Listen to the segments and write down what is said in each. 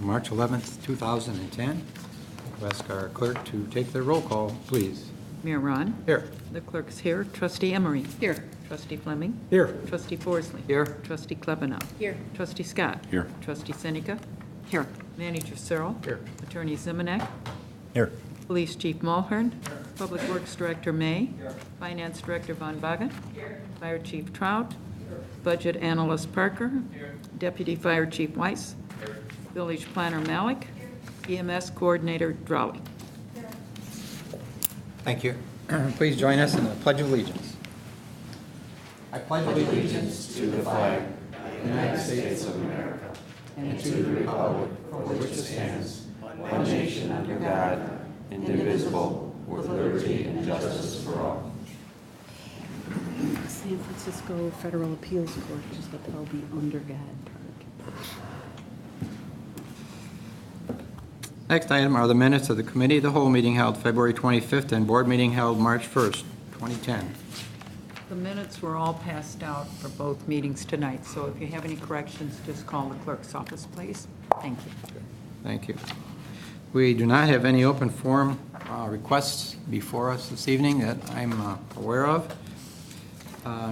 March 11th, 2010. We'll ask our clerk to take the roll call, please. Mayor Ron? Here. The clerk's here. Trustee Emery? Here. Trustee Fleming? Here. Trustee Forsley? Here. Trustee Klebanow? Here. Trustee Scott? Here. Trustee Seneca? Here. Manager Searle? Here. Attorney Zimonek? Here. Police Chief Mulhern? Public Works Director May? Finance Director Von Bagen? Fire Chief Trout? Budget Analyst Parker? Deputy Fire Chief Weiss? Village Planner Malik? EMS Coordinator Drawley. Thank you. Please join us in the Pledge of Allegiance. I pledge allegiance to the flag of the United States of America and to the republic for which it stands, one nation under God, indivisible, with liberty and justice for all. San Francisco Federal Appeals Court just upheld the Undergrad Park. Next item are the minutes of the Committee of the Whole meeting held February 25th and Board meeting held March 1st, 2010. The minutes were all passed out for both meetings tonight, so if you have any corrections, just call the clerk's office, please. Thank you. Thank you. We do not have any open forum requests before us this evening that I'm aware of.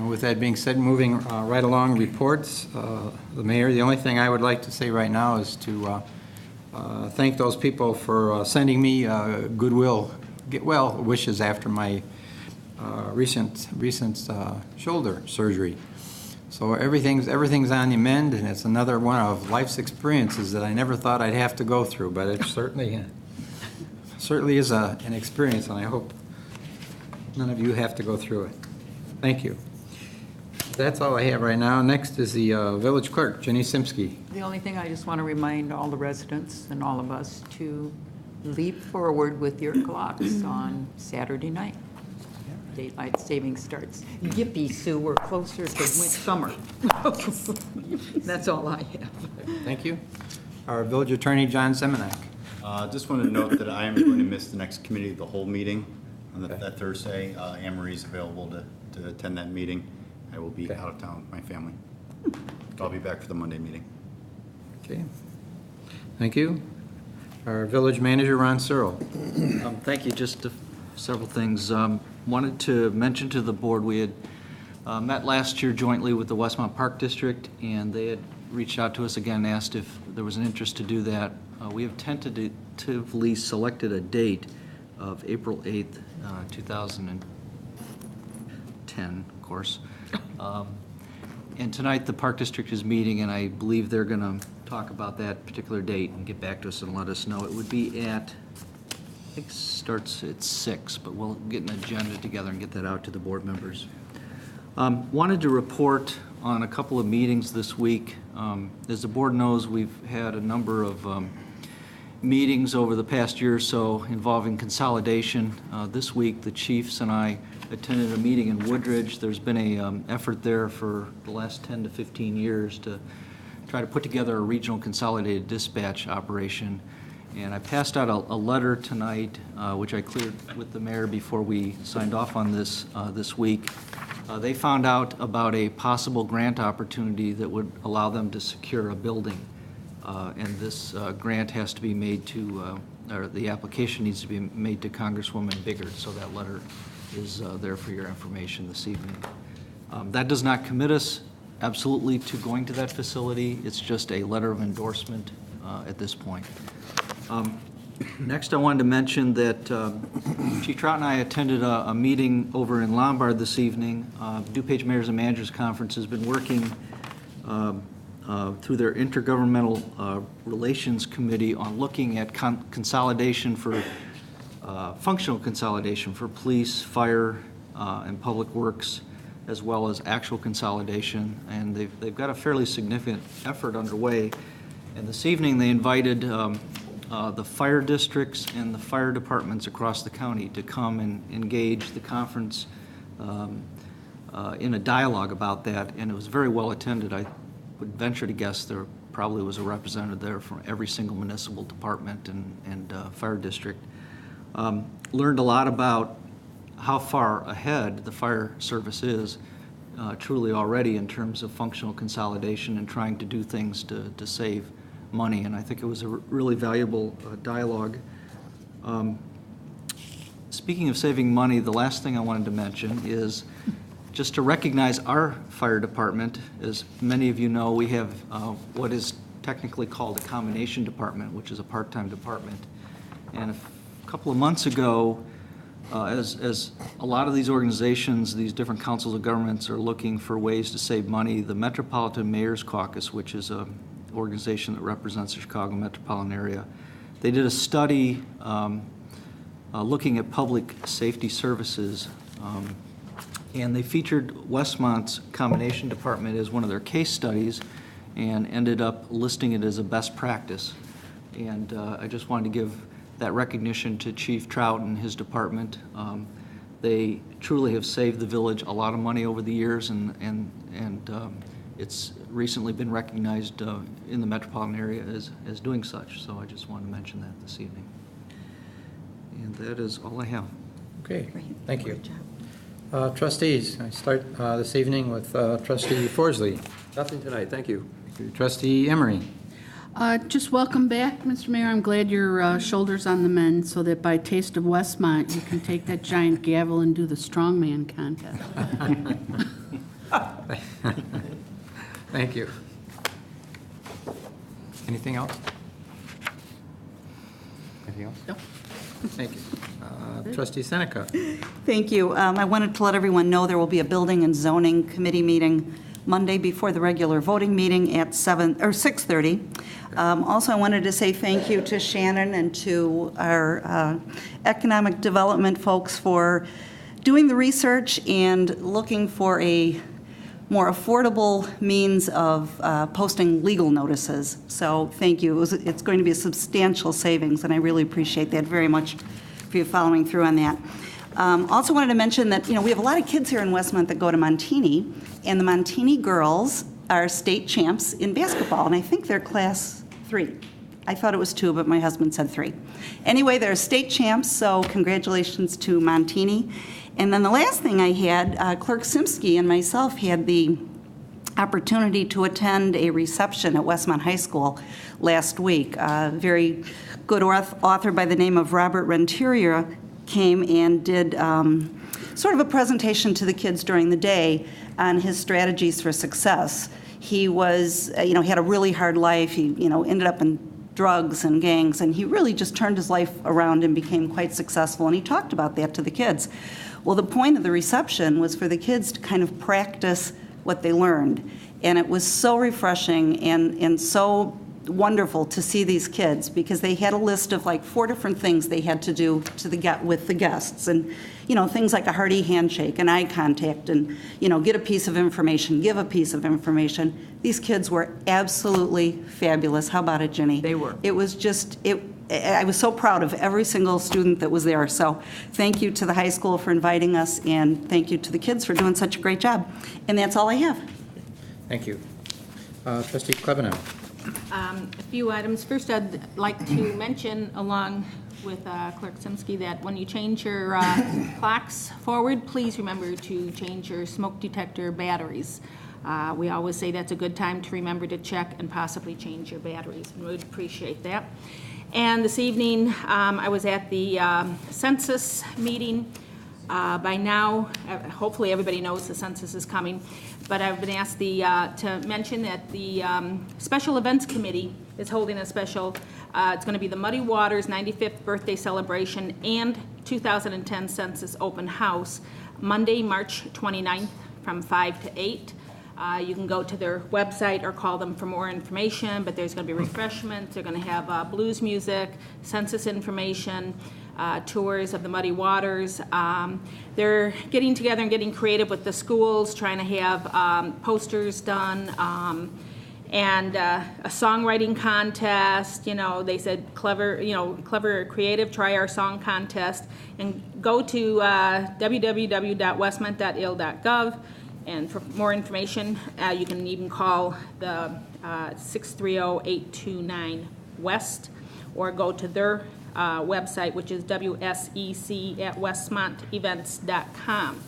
With that being said, moving right along reports, the mayor, the only thing I would like to say right now is to thank those people for sending me goodwill, get well wishes after my recent shoulder surgery. So everything's on the mend, and it's another one of life's experiences that I never thought I'd have to go through, but it certainly is an experience, and I hope none of you have to go through it. Thank you. That's all I have right now. Next is the village clerk, Jenny Simsky. The only thing I just want to remind all the residents and all of us to leap forward with your clocks on Saturday night. Daylight savings starts. Yippee, Sue, we're closer to summer. That's all I have. Thank you. Our village attorney, John Zimonek. Just wanted to note that I am going to miss the next committee of the whole meeting on that Thursday. Anne Marie's available to attend that meeting. I will be out of town with my family. I'll be back for the Monday meeting. Okay. Thank you. Our village manager, Ron Searle. Thank you. Just several things. Wanted to mention to the board, we had met last year jointly with the Westmont Park District, and they had reached out to us again and asked if there was an interest to do that. We have tentatively selected a date of April 8th, 2010, of course. And tonight the Park District is meeting, and I believe they're going to talk about that particular date and get back to us and let us know. It would be at, I think it starts at 6, but we'll get an agenda together and get that out to the board members. Wanted to report on a couple of meetings this week. As the board knows, we've had a number of meetings over the past year or so involving consolidation. This week, the chiefs and I attended a meeting in Woodridge. There's been a effort there for the last 10 to 15 years to try to put together a regional consolidated dispatch operation. And I passed out a letter tonight, which I cleared with the mayor before we signed off on this week. They found out about a possible grant opportunity that would allow them to secure a building. And this grant has to be made to, or the application needs to be made to Congresswoman Biggert, so that letter is there for your information this evening. That does not commit us absolutely to going to that facility. It's just a letter of endorsement at this point. Next, I wanted to mention that Chief Trout and I attended a meeting over in Lombard this evening. DuPage Mayors and Managers Conference has been working through their Intergovernmental Relations Committee on looking at consolidation for functional consolidation for police, fire, and public works, as well as actual consolidation. And they've got a fairly significant effort underway. And this evening they invited the fire districts and the fire departments across the county to come and engage the conference in a dialogue about that, and it was very well attended. I would venture to guess there probably was a representative there from every single municipal department and fire district. Learned a lot about how far ahead the fire service is truly already in terms of functional consolidation and trying to do things to save money, and I think it was a really valuable dialogue. Speaking of saving money, the last thing I wanted to mention is just to recognize our fire department. As many of you know, we have what is technically called a combination department, which is a part-time department. And a couple of months ago, as a lot of these organizations, these different councils of governments are looking for ways to save money, the Metropolitan Mayor's Caucus, which is an organization that represents the Chicago metropolitan area, they did a study looking at public safety services, and they featured Westmont's combination department as one of their case studies and ended up listing it as a best practice. And I just wanted to give that recognition to Chief Trout and his department. They truly have saved the village a lot of money over the years, and it's recently been recognized in the metropolitan area as doing such. So I just wanted to mention that this evening. And that is all I have. Okay, Great. thank you. Great job. Trustees, I start this evening with Trustee Forsley. Nothing tonight, thank you. Trustee Emery. Just welcome back, Mr. Mayor. I'm glad your shoulder's on the mend so that by taste of Westmont, you can take that giant gavel and do the strongman contest. Thank you. Anything else? Anything else? No. Thank you. Trustee Seneca. Thank you. I wanted to let everyone know there will be a Building and Zoning Committee meeting Monday before the regular voting meeting at 6:30. Also, I wanted to say thank you to Shannon and to our economic development folks for doing the research and looking for a more affordable means of posting legal notices. So thank you. It's going to be a substantial savings, and I really appreciate that very much for you following through on that. Also wanted to mention that, we have a lot of kids here in Westmont that go to Montini, and the Montini girls are state champs in basketball, and I think they're class 3. I thought it was 2, but my husband said 3. Anyway, they're state champs, so congratulations to Montini. And then the last thing I had, Clerk Simsky and myself had the opportunity to attend a reception at Westmont High School last week. A very good author by the name of Robert Renteria came and did sort of a presentation to the kids during the day on his strategies for success. He was, he had a really hard life. He, ended up in drugs and gangs, and he really just turned his life around and became quite successful, and he talked about that to the kids. Well, the point of the reception was for the kids to kind of practice what they learned, and it was so refreshing and so wonderful to see these kids, because they had a list of like 4 different things they had to do with the guests, and things like a hearty handshake and eye contact, and get a piece of information, give a piece of information. These kids were absolutely fabulous. How about it, Ginny? They were. It was just I was so proud of every single student that was there. So thank you to the high school for inviting us, and thank you to the kids for doing such a great job. And that's all I have. Thank you. Trustee Klebanow. A few items. First, I'd like to mention, along with Clerk Simsky, that when you change your clocks forward, please remember to change your smoke detector batteries. We always say that's a good time to remember to check and possibly change your batteries, and we'd appreciate that. And this evening, I was at the census meeting. By now, hopefully everybody knows the census is coming, but I've been asked to mention that the Special Events Committee is holding a special, it's going to be the Muddy Waters 95th birthday celebration and 2010 Census Open House, Monday, March 29th from 5 to 8. You can go to their website or call them for more information, but there's going to be refreshments. They're going to have blues music, census information, tours of the Muddy Waters. They're getting together and getting creative with the schools, trying to have posters done, and a songwriting contest. They said clever or creative, try our song contest, and go to www.westmont.il.gov. And for more information, you can even call the 630-829-WEST, or go to their website, which is wsec@westmontevents.com.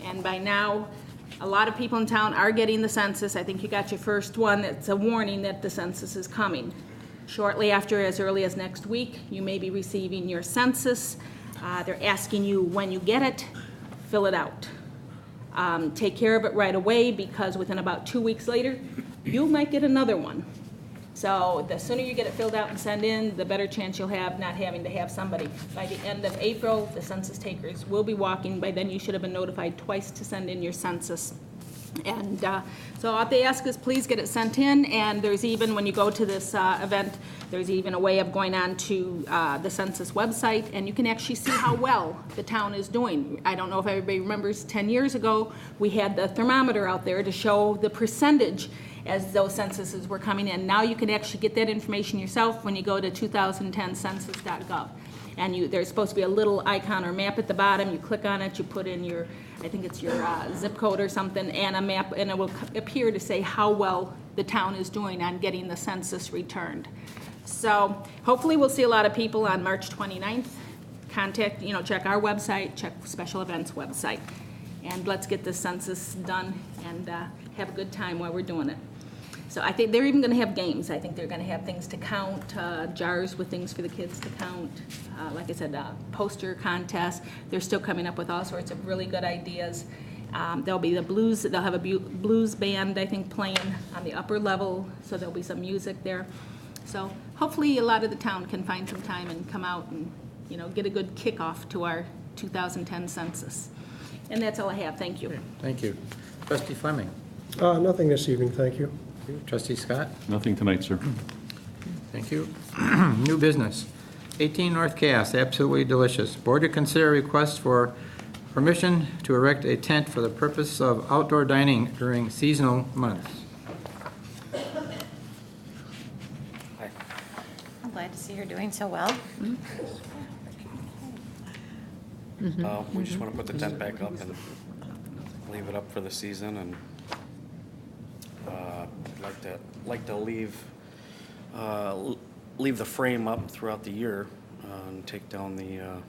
And by now, a lot of people in town are getting the census. I think you got your first one. It's a warning that the census is coming. Shortly after, as early as next week, you may be receiving your census. They're asking you when you get it, fill it out. Take care of it right away, because within about 2 weeks later, you might get another one. So the sooner you get it filled out and send in, the better chance you'll have not having to have somebody. By the end of April, the census takers will be walking. By then, you should have been notified twice to send in your census. And so all they ask is please get it sent in, and there's even, when you go to this event, there's even a way of going on to the census website, and you can actually see how well the town is doing. I don't know if everybody remembers 10 years ago, we had the thermometer out there to show the percentage as those censuses were coming in. Now you can actually get that information yourself when you go to 2010census.gov. And there's supposed to be a little icon or map at the bottom. You click on it, you put in your, I think it's your zip code or something, and a map, and it will appear to say how well the town is doing on getting the census returned. So hopefully we'll see a lot of people on March 29th. Contact, check our website, check special events website. And let's get the census done and have a good time while we're doing it. So I think they're even going to have games. I think they're going to have things to count, jars with things for the kids to count. Like I said, poster contest. They're still coming up with all sorts of really good ideas. There'll be the blues. They'll have a blues band, I think, playing on the upper level. So there'll be some music there. So hopefully a lot of the town can find some time and come out and, get a good kickoff to our 2010 census. And that's all I have. Thank you. Thank you. Trustee Fleming. Nothing this evening, thank you. Trustee Scott. Nothing tonight, sir. Thank you. New business. 18 North Cass, absolutely delicious. Board to consider request for permission to erect a tent for the purpose of outdoor dining during seasonal months. I'm glad to see you're doing so well. We just want to put the tent back up and leave it up for the season, and like to leave the frame up throughout the year and take down the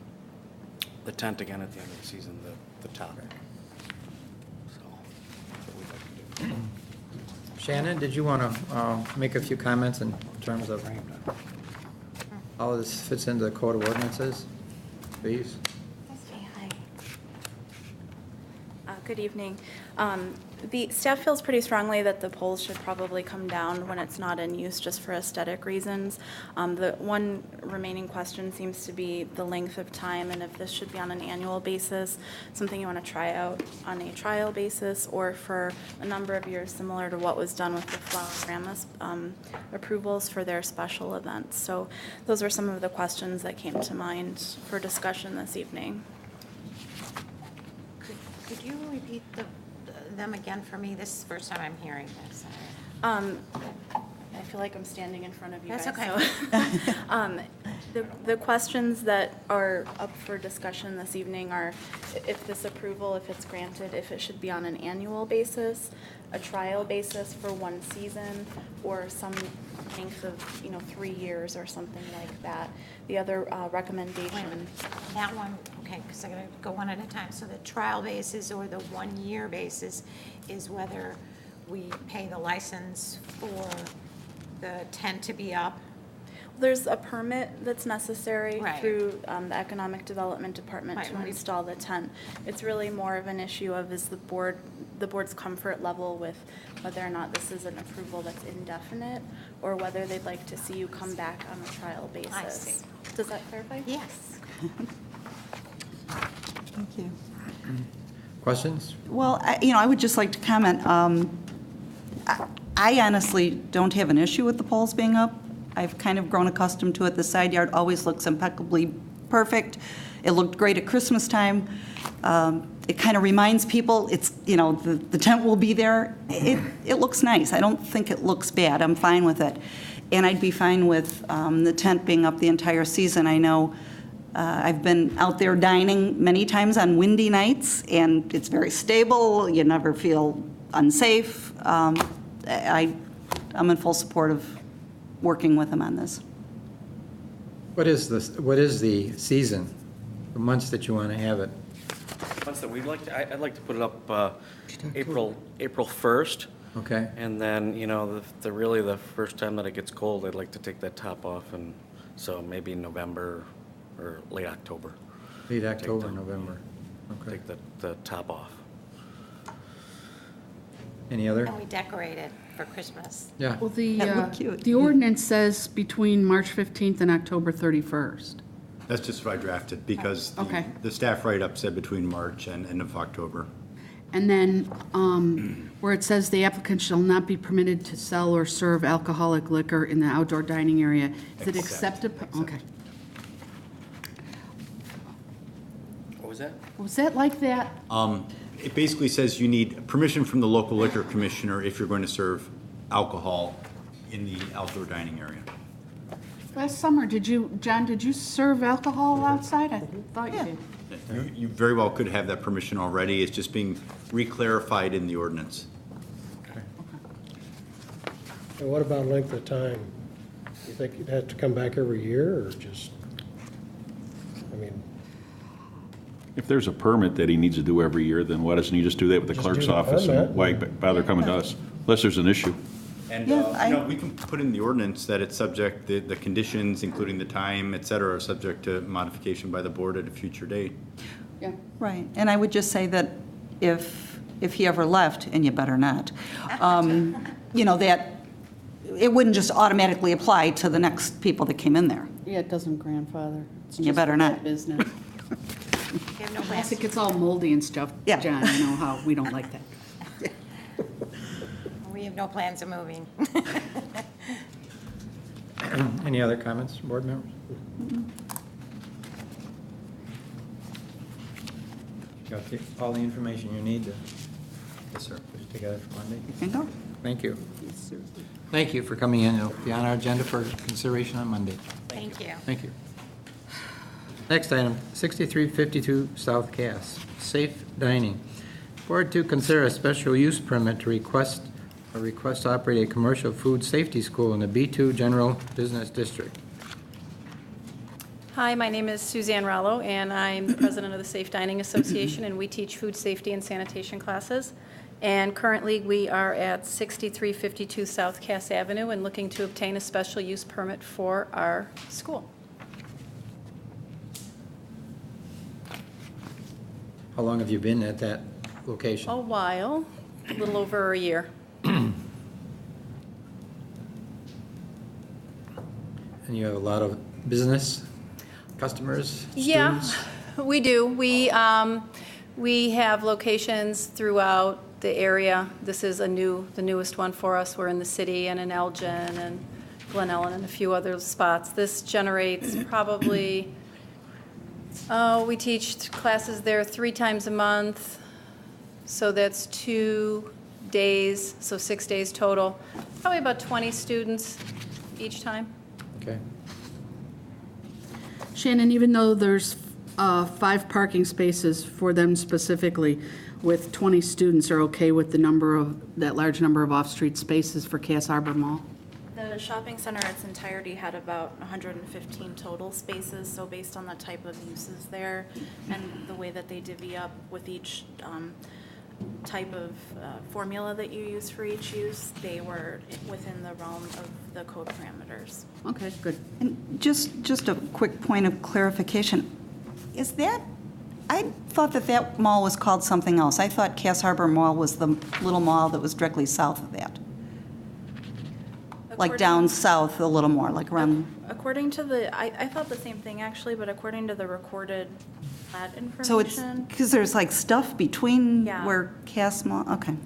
tent again at the end of the season, the top. So that's what we'd like to do. Shannon, did you want to make a few comments in terms of how this fits into the Code of Ordinances, please? Hi. Good evening. The staff feels pretty strongly that the poles should probably come down when it's not in use, just for aesthetic reasons. The one remaining question seems to be the length of time, and if this should be on an annual basis, something you want to try out on a trial basis, or for a number of years, similar to what was done with the Flower Grandma's approvals for their special events. So those were some of the questions that came to mind for discussion this evening. Could you repeat them again for me? This is the first time I'm hearing this. I feel like I'm standing in front of you That's guys. okay. So, the questions that are up for discussion this evening are if this approval, if it's granted, if it should be on an annual basis, a trial basis for one season, or some length of 3 years or something like that. The other recommendation. That one, okay, because I'm going to go one at a time. So the trial basis or the 1 year basis is whether we pay the license for the tent to be up. There's a permit that's necessary Right. through the Economic Development Department Right, to right. install the tent. It's really more of an issue of is the board's comfort level with whether or not this is an approval that's indefinite, or whether they'd like to see you come back on a trial basis. I see. Does that clarify? Yes. Thank you. Questions? Well, I would just like to comment. I honestly don't have an issue with the poles being up. I've kind of grown accustomed to it. The side yard always looks impeccably perfect. It looked great at Christmas time. It kind of reminds people it's, the tent will be there. It looks nice. I don't think it looks bad. I'm fine with it. And I'd be fine with the tent being up the entire season. I know I've been out there dining many times on windy nights, and it's very stable. You never feel unsafe. I'm in full support of working with them on this. What is the season, the months that you want to have it? Months that we'd like to, I'd like to put it up April 1st. Okay. And then, you know, really the first time that it gets cold, I'd like to take that top off, and so maybe November or late October. Late October, the- November. Okay. Take the top off. Any other? And we decorate it for Christmas. Yeah. Well, That looked cute. the ordinance says between March 15th and October 31st. That's just what I drafted, because Okay. the staff write-up said between March and end of October. And then where it says the applicant shall not be permitted to sell or serve alcoholic liquor in the outdoor dining area, is it accepted? Okay. What was that? Was that like that? It basically says you need permission from the local liquor commissioner if you're going to serve alcohol in the outdoor dining area. Last summer, John, did you serve alcohol outside? I thought you did. You very well could have that permission already, it's just being reclarified in the ordinance. And what about length of time? You think you'd have to come back every year, or just, I mean, If there's a permit that he needs to do every year, then why doesn't he just do that with the Just do clerk's the office? permit. And why bother coming to us? Unless there's an issue. And, Yeah, you know, we can put in the ordinance that it's subject, the conditions, including the time, et cetera, are subject to modification by the board at a future date. Yeah. Right, and I would just say that if he ever left, and you better not, you know, that it wouldn't just automatically apply to the next people that came in there. Yeah, it doesn't grandfather. It's You just better for not. that business. You have no Plus, plans it gets all moldy and stuff. Yeah. John, you know how we don't like that. We have no plans of moving. Any other comments, board members? Got all the information you need to Yes, sir. put it together for Monday? You can go. Thank you. Thank you for coming in. It'll be on our agenda for consideration on Monday. Thank you. Thank you. Next item, 6352 South Cass, safe dining. Board to consider a special use permit to request to operate a commercial food safety school in the B2 General Business District. Hi, my name is Suzanne Rollo, and I'm the president of the Safe Dining Association, and we teach food safety and sanitation classes. And currently, we are at 6352 South Cass Avenue and looking to obtain a special use permit for our school. How long have you been at that location? A while, a little over a year. And you have a lot of business customers, Yeah, students? we do. We have locations throughout the area. This is the newest one for us. We're in the city and in Elgin and Glen Ellen and a few other spots. This generates probably, we teach classes there 3 times a month. So that's 2 days, so 6 days total. Probably about 20 students each time. Okay. Shannon, even though there's 5 parking spaces for them specifically, with 20 students are okay with that large number of off-street spaces for Cass Harbor Mall? The shopping center in its entirety had about 115 total spaces, so based on the type of uses there and the way that they divvy up with each type of formula that you use for each use, they were within the realm of the code parameters. Okay, good. And just a quick point of clarification. Is that, I thought that mall was called something else. I thought Cass Harbor Mall was the little mall that was directly south of that. Like down south a little more, like around, According to I thought the same thing actually, but according to the recorded plat information. so it's, because there's like stuff between Yeah. where Cass Mall, okay.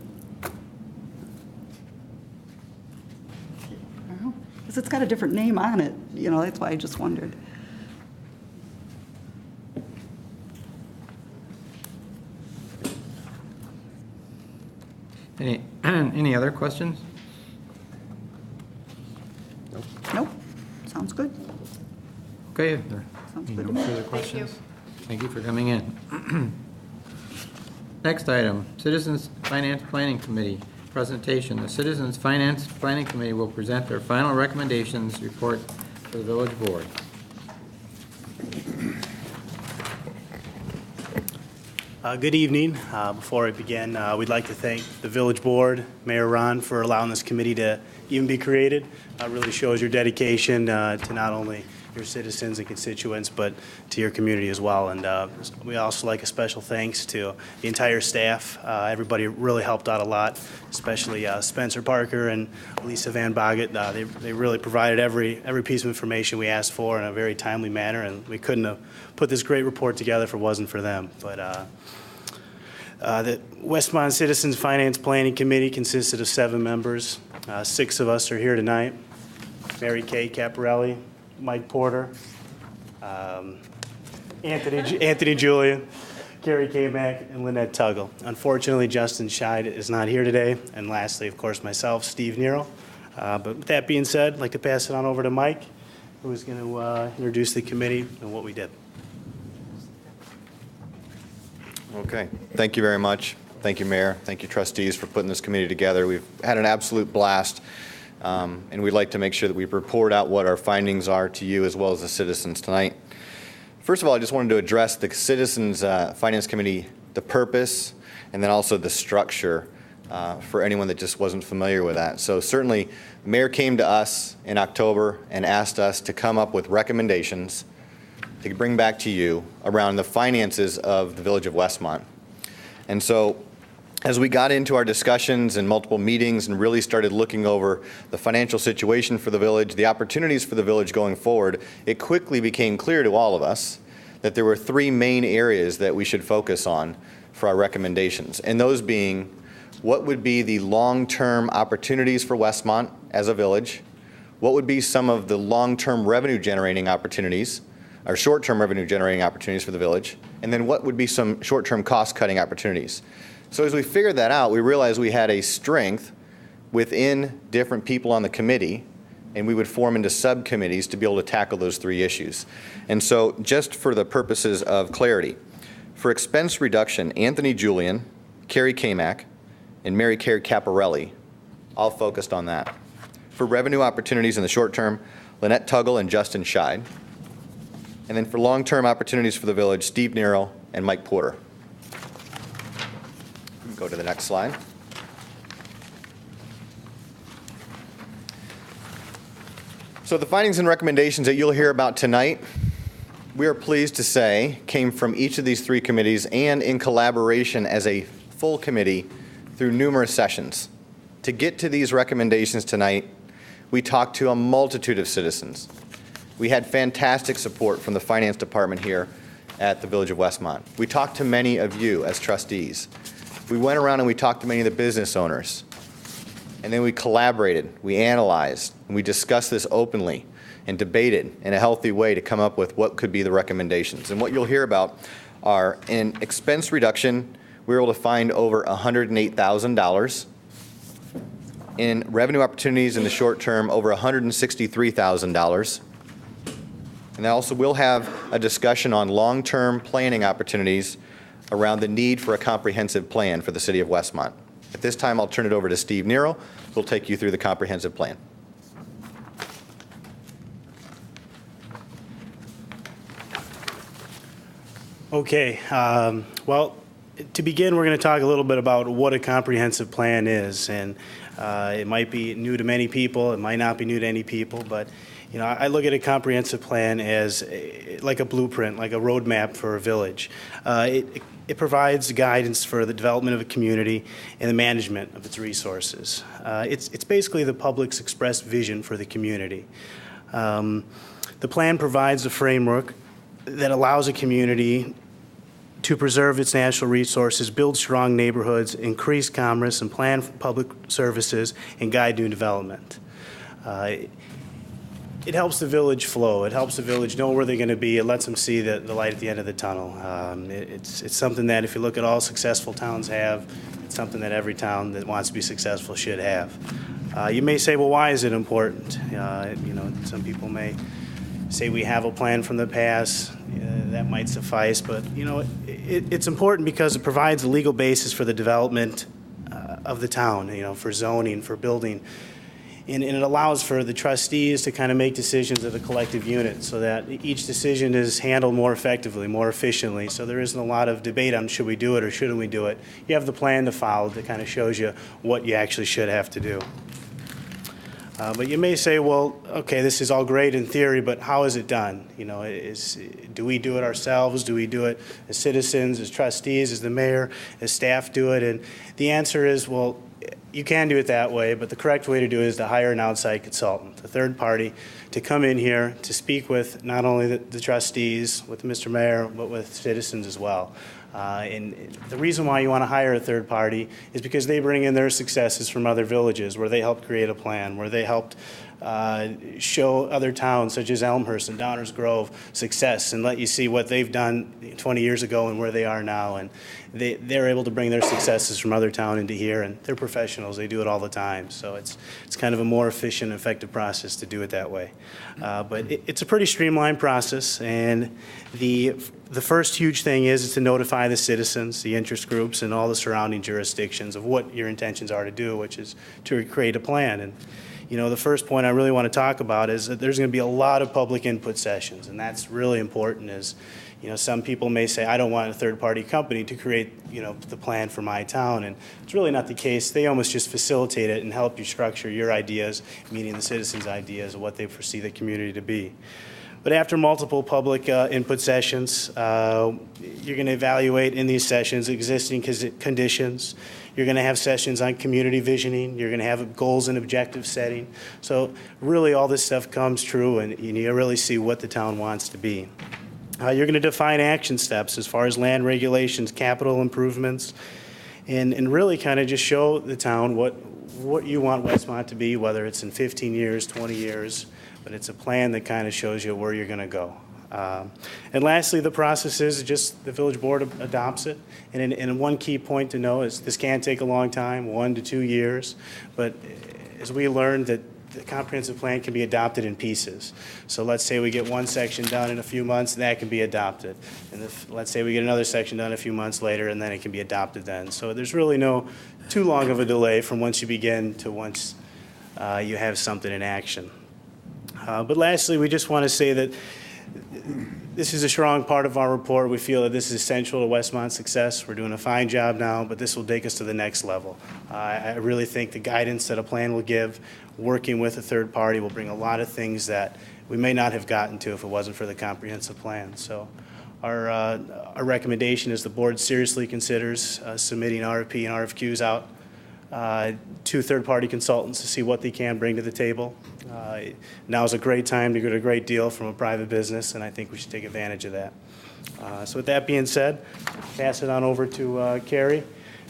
Because it's got a different name on it, you know, that's why I just wondered. Any other questions? Nope, sounds good. Okay, if there Sounds are good no to me. further questions. Thank you for coming in. Next item, Citizens Finance Planning Committee presentation. The Citizens Finance Planning Committee will present their final recommendations report to the village board. Good evening. Before I begin, we'd like to thank the Village Board, Mayor Ron, for allowing this committee to even be created. It really shows your dedication to not only your citizens and constituents, but to your community as well. And we also like a special thanks to the entire staff. Everybody really helped out a lot, especially Spencer Parker and Lisa Van Boggett. They really provided every piece of information we asked for in a very timely manner, and we couldn't have put this great report together if it wasn't for them. But the Westmont Citizens Finance Planning Committee consisted of 7 members. 6 of us are here tonight. Mary Kay Caparelli, Mike Porter, Anthony Julian, Carrie Kamack, and Lynette Tuggle. Unfortunately, Justin Scheid is not here today. And lastly, of course, myself, Steve Nero. But with that being said, I'd like to pass it on over to Mike, who is going to introduce the committee and what we did. Okay, thank you very much. Thank you, Mayor. Thank you, trustees, for putting this committee together. We've had an absolute blast. And we'd like to make sure that we report out what our findings are to you as well as the citizens tonight. First of all, I just wanted to address the Citizens Finance Committee, the purpose, and then also the structure for anyone that just wasn't familiar with that. So certainly, the mayor came to us in October and asked us to come up with recommendations to bring back to you around the finances of the Village of Westmont. And so as we got into our discussions and multiple meetings and really started looking over the financial situation for the village, the opportunities for the village going forward, it quickly became clear to all of us that there were 3 main areas that we should focus on for our recommendations. And those being, what would be the long-term opportunities for Westmont as a village? What would be some of the long-term revenue-generating opportunities, or short-term revenue-generating opportunities for the village? And then what would be some short-term cost-cutting opportunities? So as we figured that out, we realized we had a strength within different people on the committee, and we would form into subcommittees to be able to tackle those 3 issues. And so just for the purposes of clarity, for expense reduction, Anthony Julian, Carrie Kamack, and Mary Kay Caparelli all focused on that. For revenue opportunities in the short term, Lynette Tuggle and Justin Scheid. And then for long-term opportunities for the village, Steve Nero and Mike Porter. Go to the next slide. So the findings and recommendations that you'll hear about tonight, we are pleased to say, came from each of these 3 committees and in collaboration as a full committee through numerous sessions. To get to these recommendations tonight, we talked to a multitude of citizens. We had fantastic support from the finance department here at the Village of Westmont. We talked to many of you as trustees. We went around and we talked to many of the business owners. And then we collaborated, we analyzed, and we discussed this openly and debated in a healthy way to come up with what could be the recommendations. And what you'll hear about are, in expense reduction, we were able to find over $108,000. In revenue opportunities in the short term, over $163,000. And then also we'll have a discussion on long-term planning opportunities around the need for a comprehensive plan for the city of Westmont. At this time, I'll turn it over to Steve Nero, who will take you through the comprehensive plan. Okay, well, to begin, we're going to talk a little bit about what a comprehensive plan is. And it might be new to many people, it might not be new to any people, but you know, I look at a comprehensive plan as like a blueprint, like a roadmap for a village. It provides guidance for the development of a community and the management of its resources. It's basically the public's expressed vision for the community. The plan provides a framework that allows a community to preserve its natural resources, build strong neighborhoods, increase commerce, and plan public services, and guide new development. It helps the village flow. It helps the village know where they're going to be. It lets them see the light at the end of the tunnel. It's something that if you look at all successful towns have, it's something that every town that wants to be successful should have. You may say, well, why is it important? You know, some people may say we have a plan from the past, that might suffice, but you know, it's important because it provides a legal basis for the development of the town, you know, for zoning, for building. And it allows for the trustees to kind of make decisions as a collective unit so that each decision is handled more effectively, more efficiently. So there isn't a lot of debate on should we do it or shouldn't we do it. You have the plan to follow that kind of shows you what you actually should have to do. But you may say, well, okay, this is all great in theory, but how is it done? You know, do we do it ourselves? Do we do it as citizens, as trustees, as the mayor, as staff do it? And the answer is, well, you can do it that way, but the correct way to do it is to hire an outside consultant, a third party, to come in here to speak with not only the trustees, with Mr. Mayor, but with citizens as well. And the reason why you want to hire a third party is because they bring in their successes from other villages where they helped create a plan, where they helped show other towns such as Elmhurst and Downers Grove success and let you see what they've done 20 years ago and where they are now. And they're able to bring their successes from other town into here, and they're professionals. They do it all the time. So it's kind of a more efficient, effective process to do it that way. But it's a pretty streamlined process, and the first huge thing is to notify the citizens, the interest groups, and all the surrounding jurisdictions of what your intentions are to do, which is to create a plan. And you know, the first point I really want to talk about is that there's going to be a lot of public input sessions, and that's really important. Is, you know, some people may say, I don't want a third-party company to create, you know, the plan for my town, and it's really not the case. They almost just facilitate it and help you structure your ideas, meaning the citizens' ideas of what they foresee the community to be. But after multiple public input sessions, you're going to evaluate in these sessions existing conditions. You're going to have sessions on community visioning. You're going to have goals and objective setting. So really all this stuff comes true, and you really see what the town wants to be. You're going to define action steps as far as land regulations, capital improvements, and really kind of just show the town what you want Westmont to be, whether it's in 15 years, 20 years, but it's a plan that kind of shows you where you're going to go. And lastly, the process is just the village board adopts it. And one key point to know is this can take a long time, 1 to 2 years. But as we learned that the comprehensive plan can be adopted in pieces. So let's say we get one section done in a few months, and that can be adopted. And let's say we get another section done a few months later, and then it can be adopted then. So there's really no too long of a delay from once you begin to once you have something in action. But lastly, we just want to say that this is a strong part of our report. We feel that this is essential to Westmont's success. We're doing a fine job now, but this will take us to the next level. I really think the guidance that a plan will give, working with a third party, will bring a lot of things that we may not have gotten to if it wasn't for the comprehensive plan. So our recommendation is the board seriously considers submitting RFP and RFQs out to third-party consultants to see what they can bring to the table. Now is a great time to get a great deal from a private business, and I think we should take advantage of that. So with that being said, pass it on over to Carrie,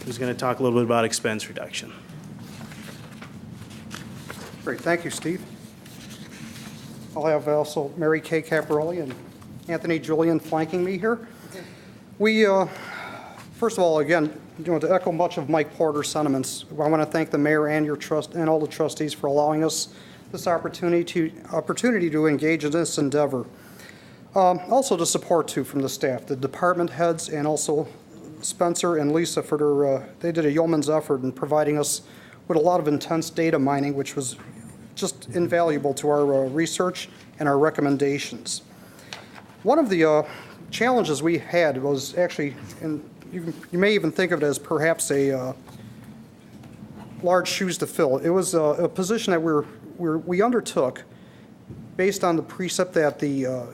who's going to talk a little bit about expense reduction. Great, thank you, Steve. I'll have also Mary Kay Caparelli and Anthony Julian flanking me here. We, first of all, again, to echo much of Mike Porter's sentiments, I want to thank the mayor and and all the trustees for allowing us this opportunity to engage in this endeavor. Also to support too from the staff, the department heads, and also Spencer and Lisa for their, they did a yeoman's effort in providing us with a lot of intense data mining, which was just invaluable to our research and our recommendations. One of the challenges we had was actually, and you may even think of it as perhaps a large shoes to fill. It was a position that we undertook based on the precept that the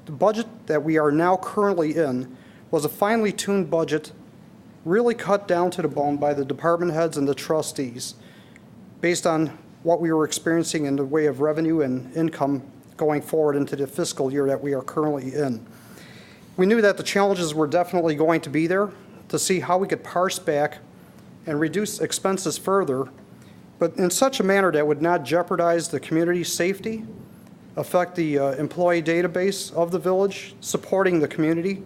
budget that we are now currently in was a finely tuned budget, really cut down to the bone by the department heads and the trustees based on what we were experiencing in the way of revenue and income going forward into the fiscal year that we are currently in. We knew that the challenges were definitely going to be there to see how we could parse back and reduce expenses further, but in such a manner that would not jeopardize the community's safety, affect the employee database of the village, supporting the community,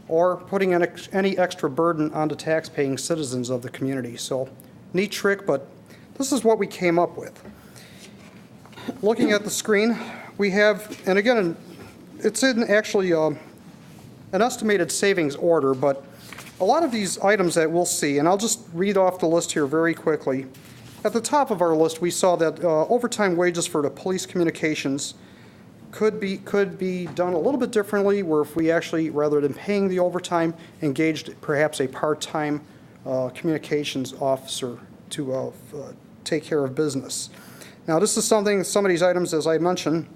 or putting any extra burden on the tax-paying citizens of the community. So, neat trick, but this is what we came up with. Looking at the screen, we have, and again, it's in actually an estimated savings order, but a lot of these items that we'll see, and I'll just read off the list here very quickly, At the top of our list, we saw that overtime wages for the police communications could be done a little bit differently, where if we actually, rather than paying the overtime, engaged perhaps a part-time communications officer to take care of business. Now, this is something, some of these items, as I mentioned,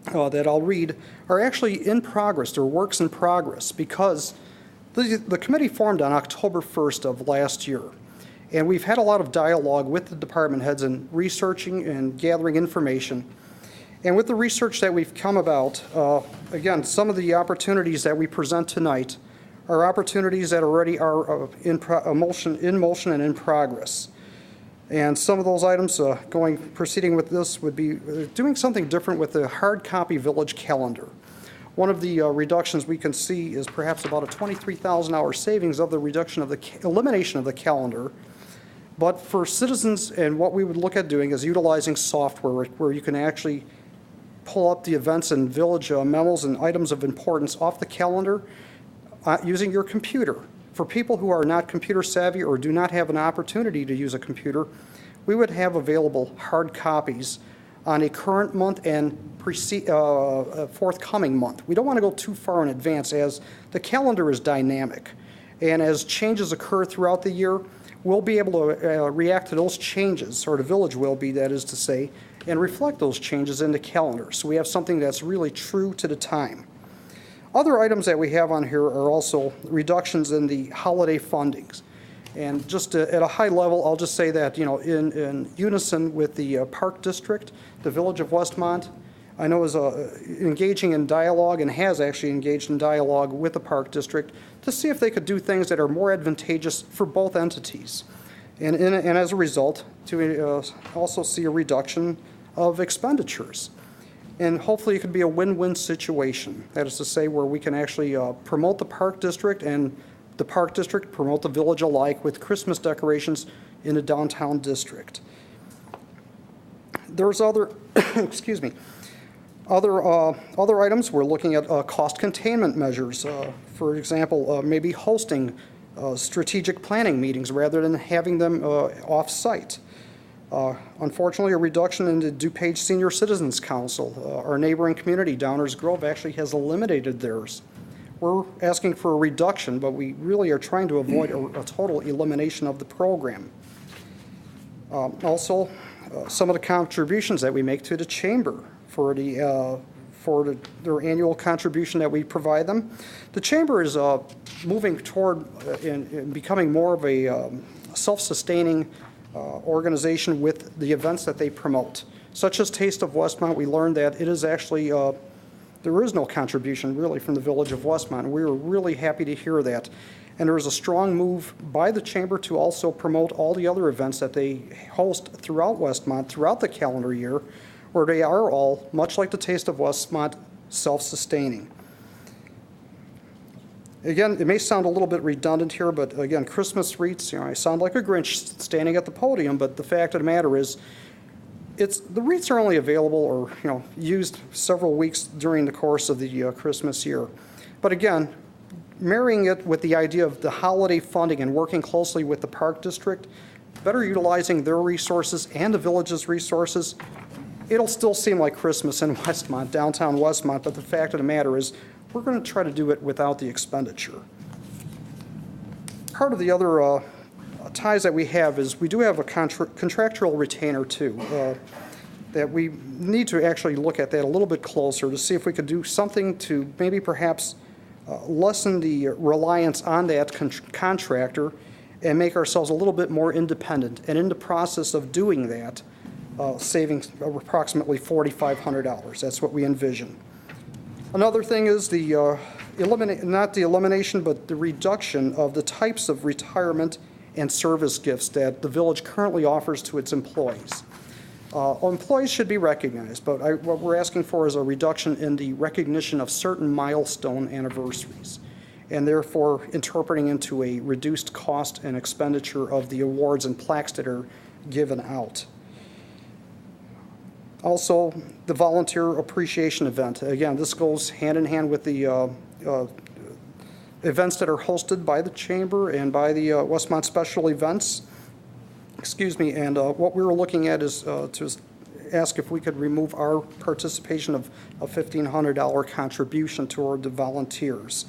that I'll read, are actually in progress. They're works in progress because the committee formed on October 1st of last year. And we've had a lot of dialogue with the department heads and researching and gathering information. And with the research that we've come about, again, some of the opportunities that we present tonight are opportunities that already are in motion and in progress. And some of those items proceeding with this would be doing something different with the hard copy village calendar. One of the reductions we can see is perhaps about a $23,000 savings of the reduction of the elimination of the calendar. But for citizens, and what we would look at doing is utilizing software where you can actually pull up the events and village memos and items of importance off the calendar using your computer. For people who are not computer savvy or do not have an opportunity to use a computer, we would have available hard copies on a current month and forthcoming month. We don't want to go too far in advance, as the calendar is dynamic. And as changes occur throughout the year, we'll be able to react to those changes, or the village will be, that is to say, and reflect those changes in the calendar. So we have something that's really true to the time. Other items that we have on here are also reductions in the holiday fundings. And just at a high level, I'll just say that, in unison with the Park District, the Village of Westmont, I know is engaging in dialogue and has actually engaged in dialogue with the Park District to see if they could do things that are more advantageous for both entities. And as a result, to also see a reduction of expenditures. And hopefully it could be a win-win situation. That is to say, where we can actually promote the Park District and the Park District promote the village alike with Christmas decorations in the downtown district. There's other, excuse me, other items. We're looking at cost containment measures. For example, maybe hosting strategic planning meetings rather than having them off-site. Unfortunately, a reduction in the DuPage Senior Citizens Council. Our neighboring community, Downers Grove, actually has eliminated theirs. We're asking for a reduction, but we really are trying to avoid a total elimination of the program. Also, some of the contributions that we make to the chamber for their annual contribution that we provide them. The chamber is moving toward in becoming more of a self-sustaining organization with the events that they promote. Such as Taste of Westmont, we learned that it is actually, there is no contribution really from the Village of Westmont. We were really happy to hear that. And there is a strong move by the chamber to also promote all the other events that they host throughout Westmont, throughout the calendar year, where they are all, much like the Taste of Westmont, self-sustaining. Again, it may sound a little bit redundant here, but again, Christmas wreaths, I sound like a Grinch standing at the podium, but the fact of the matter is, the wreaths are only available or used several weeks during the course of the Christmas year. But again, marrying it with the idea of the holiday funding and working closely with the Park District, better utilizing their resources and the village's resources, it'll still seem like Christmas in Westmont, downtown Westmont, but the fact of the matter is, we're going to try to do it without the expenditure. Part of the other ties that we have is we do have a contractual retainer too, that we need to actually look at that a little bit closer to see if we could do something to maybe perhaps lessen the reliance on that contractor and make ourselves a little bit more independent. And in the process of doing that, saving approximately $4,500. That's what we envision. Another thing is the not the elimination, but the reduction of the types of retirement and service gifts that the village currently offers to its employees. Employees should be recognized, but what we're asking for is a reduction in the recognition of certain milestone anniversaries, and therefore interpreting into a reduced cost and expenditure of the awards and plaques that are given out. Also, the volunteer appreciation event. Again, this goes hand in hand with the events that are hosted by the chamber and by the Westmont Special Events. excuse me, and what we were looking at is to ask if we could remove our participation of a $1,500 contribution toward the volunteers.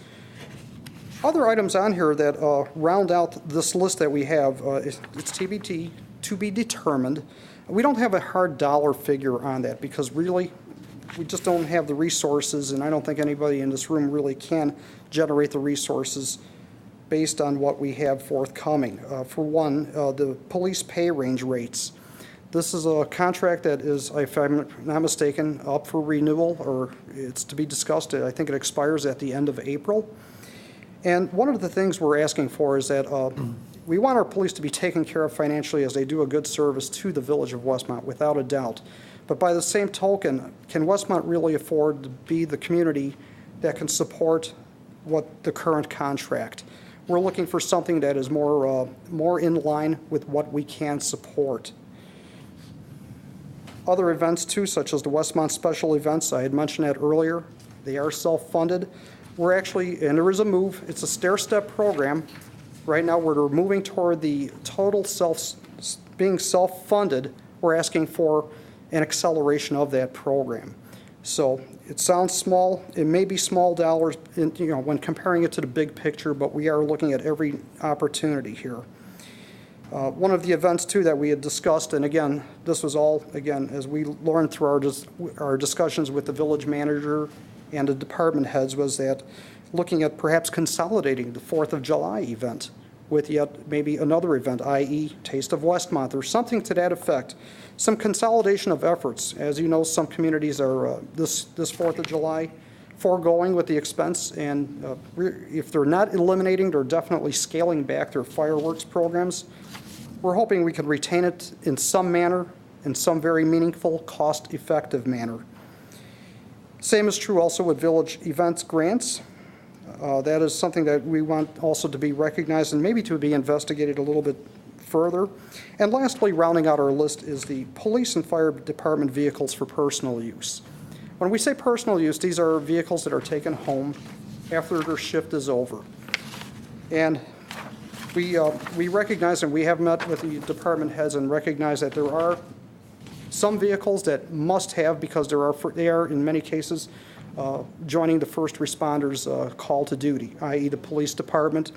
Other items on here that round out this list that we have, it's TBD, to be determined. We don't have a hard dollar figure on that because really we just don't have the resources, and I don't think anybody in this room really can generate the resources based on what we have forthcoming. For one, the police pay range rates. This is a contract that is, if I'm not mistaken, up for renewal, or it's to be discussed. I think it expires at the end of April. And one of the things we're asking for is that we want our police to be taken care of financially as they do a good service to the village of Westmont, without a doubt. But by the same token, can Westmont really afford to be the community that can support what the current contract? We're looking for something that is more in line with what we can support. Other events too, such as the Westmont special events, I had mentioned that earlier. They are self-funded. We're actually, and there is a move, it's a stair-step program. Right now we're moving toward the total being self-funded. We're asking for an acceleration of that program. So it sounds small, it may be small dollars when comparing it to the big picture, but we are looking at every opportunity here. One of the events too that we had discussed, and again, this was all, again, as we learned through our discussions with the village manager and the department heads, was that looking at perhaps consolidating the 4th of July event with yet maybe another event, i.e. Taste of Westmont, or something to that effect. Some consolidation of efforts. As you know, some communities are this 4th of July foregoing with the expense, and if they're not eliminating, they're definitely scaling back their fireworks programs. We're hoping we can retain it in some manner, in some very meaningful, cost-effective manner. Same is true also with village events grants. That is something that we want also to be recognized and maybe to be investigated a little bit further. And lastly, rounding out our list is the police and fire department vehicles for personal use. When we say personal use, these are vehicles that are taken home after their shift is over. And we recognize, and we have met with the department heads and recognize that there are some vehicles that must have, because they are in many cases joining the first responders' call to duty, i.e. the police department.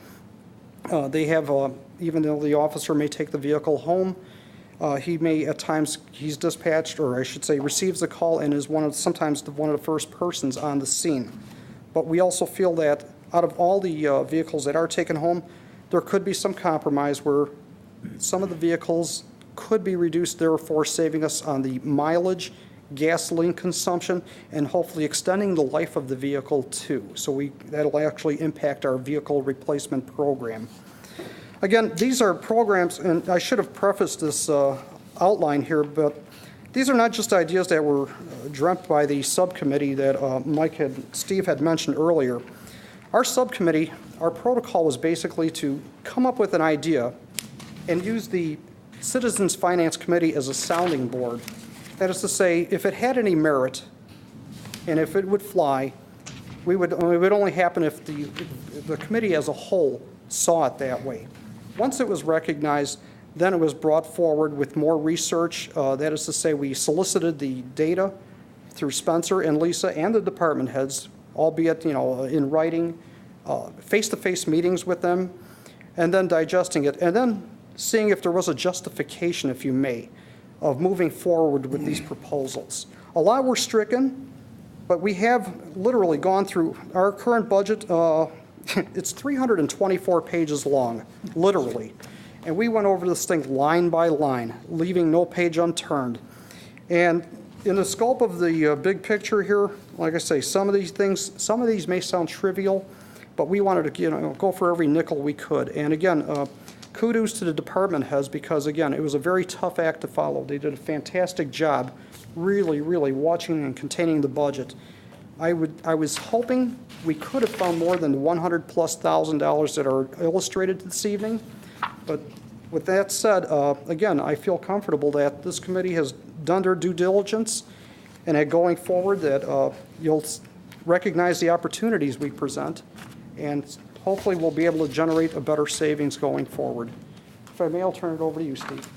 They have, even though the officer may take the vehicle home, he may at times, he's dispatched, or I should say receives a call and is sometimes one of the first persons on the scene. But we also feel that out of all the vehicles that are taken home, there could be some compromise where some of the vehicles could be reduced, therefore saving us on the mileage, gasoline consumption, and hopefully extending the life of the vehicle too. So that'll actually impact our vehicle replacement program. Again, these are programs, and I should have prefaced this outline here, but these are not just ideas that were dreamt by the subcommittee that Steve had mentioned earlier. Our subcommittee, our protocol was basically to come up with an idea and use the Citizens Finance Committee as a sounding board. That is to say, if it had any merit and if it would fly, it would only happen if the committee as a whole saw it that way. Once it was recognized, then it was brought forward with more research. That is to say, we solicited the data through Spencer and Lisa and the department heads, albeit in writing, face-to-face meetings with them, and then digesting it, and then seeing if there was a justification, if you may, of moving forward with these proposals. A lot were stricken, but we have literally gone through our current budget. It's 324 pages long, literally. And we went over this thing line by line, leaving no page unturned. And in the scope of the big picture here, like I say, some of these may sound trivial, but we wanted to go for every nickel we could. And again, kudos to the department heads, because again, it was a very tough act to follow. They did a fantastic job really, really watching and containing the budget. I was hoping we could have found more than the $100,000+ that are illustrated this evening. But with that said, again, I feel comfortable that this committee has done their due diligence, and that going forward that you'll recognize the opportunities we present, and hopefully we'll be able to generate a better savings going forward. If I may, I'll turn it over to you, Steve.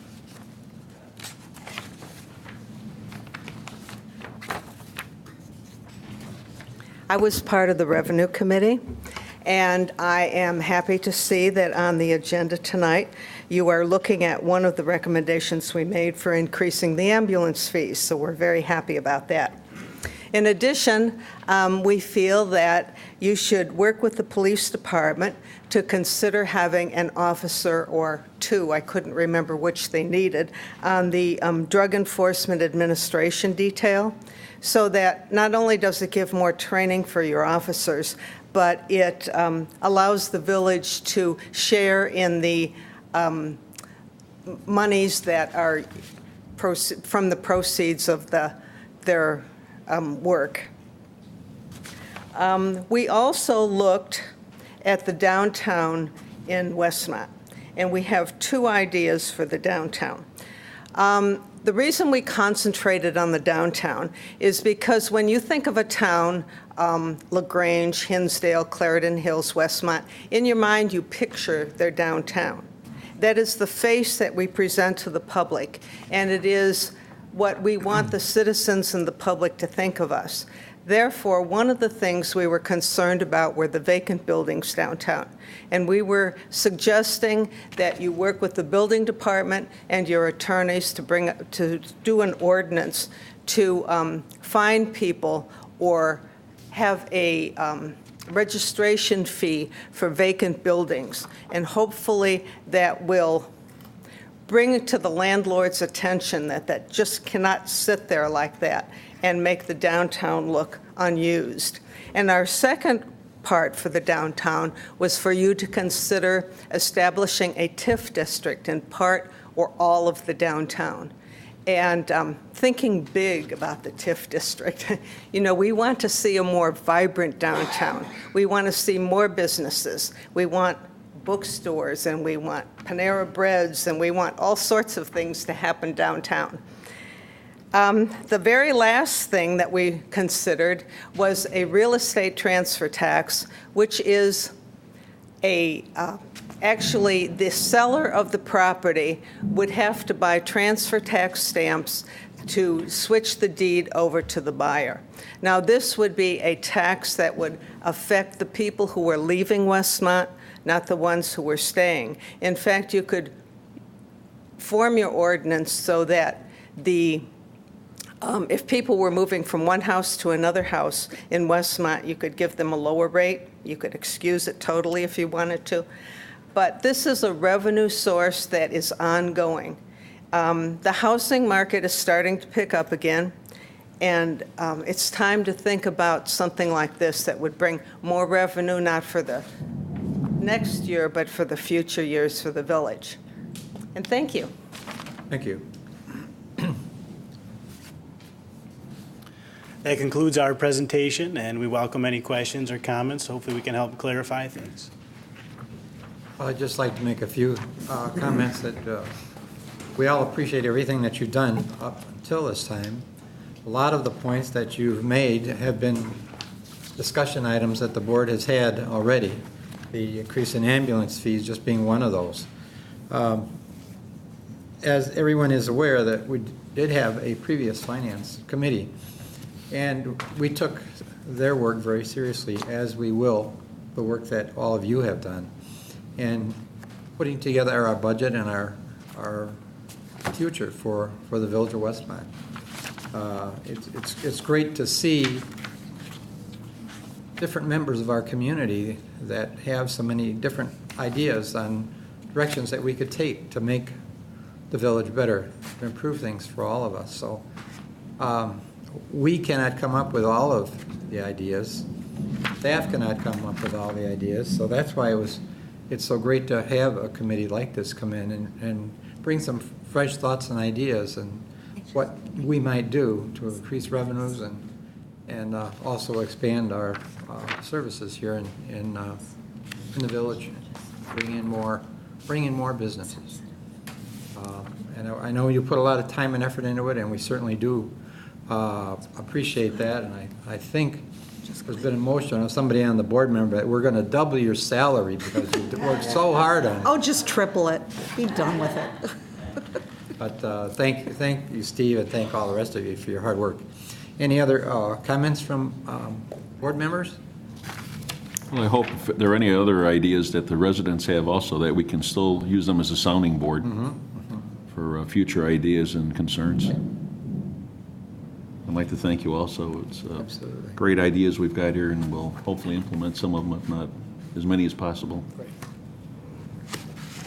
I was part of the Revenue Committee, and I am happy to see that on the agenda tonight, you are looking at one of the recommendations we made for increasing the ambulance fees, so we're very happy about that. In addition, we feel that you should work with the police department to consider having an officer or two, I couldn't remember which they needed, on the Drug Enforcement Administration detail, so that not only does it give more training for your officers, but it allows the village to share in the monies that are from the proceeds of their work. We also looked at the downtown in Westmont, and we have two ideas for the downtown. The reason we concentrated on the downtown is because when you think of a town, LaGrange, Hinsdale, Clarendon Hills, Westmont, in your mind you picture their downtown. That is the face that we present to the public, and it is what we want the citizens and the public to think of us. Therefore, one of the things we were concerned about were the vacant buildings downtown. And we were suggesting that you work with the building department and your attorneys to do an ordinance to fine people or have a registration fee for vacant buildings. And hopefully that will bring it to the landlord's attention that just cannot sit there like that and make the downtown look unused. And our second part for the downtown was for you to consider establishing a TIF district in part or all of the downtown. And thinking big about the TIF district, you know, we want to see a more vibrant downtown. We want to see more businesses. We want bookstores, and we want Panera Breads, and we want all sorts of things to happen downtown. The very last thing that we considered was a real estate transfer tax, which is actually the seller of the property would have to buy transfer tax stamps to switch the deed over to the buyer. Now, this would be a tax that would affect the people who were leaving Westmont, not the ones who were staying. In fact, you could form your ordinance so that if people were moving from one house to another house in Westmont, you could give them a lower rate. You could excuse it totally if you wanted to. But this is a revenue source that is ongoing. The housing market is starting to pick up again, and it's time to think about something like this that would bring more revenue, not for the next year, but for the future years for the village. And thank you. Thank you. That concludes our presentation, and we welcome any questions or comments. Hopefully we can help clarify things. I'd just like to make a few comments that we all appreciate everything that you've done up until this time. A lot of the points that you've made have been discussion items that the board has had already, the increase in ambulance fees just being one of those. As everyone is aware, that we did have a previous finance committee, and we took their work very seriously, as we will the work that all of you have done, and putting together our budget and our future for the village of Westmont. It's great to see different members of our community that have so many different ideas on directions that we could take to make the village better, to improve things for all of us. So we cannot come up with all of the ideas. Staff cannot come up with all the ideas. So that's why it's so great to have a committee like this come in and bring some fresh thoughts and ideas and what we might do to increase revenues and also expand our services here in the village, bring in more businesses. And I know you put a lot of time and effort into it, and we certainly do appreciate that. And I think there's been a motion of somebody on the board member that we're going to double your salary because you worked so hard on it. Oh, just triple it. Be done with it. But thank you, Steve, and thank all the rest of you for your hard work. Any other comments from board members? Well, I hope if there are any other ideas that the residents have also, that we can still use them as a sounding board for future ideas and concerns. I'd like to thank you also. It's great ideas we've got here, and we'll hopefully implement some of them, if not as many as possible.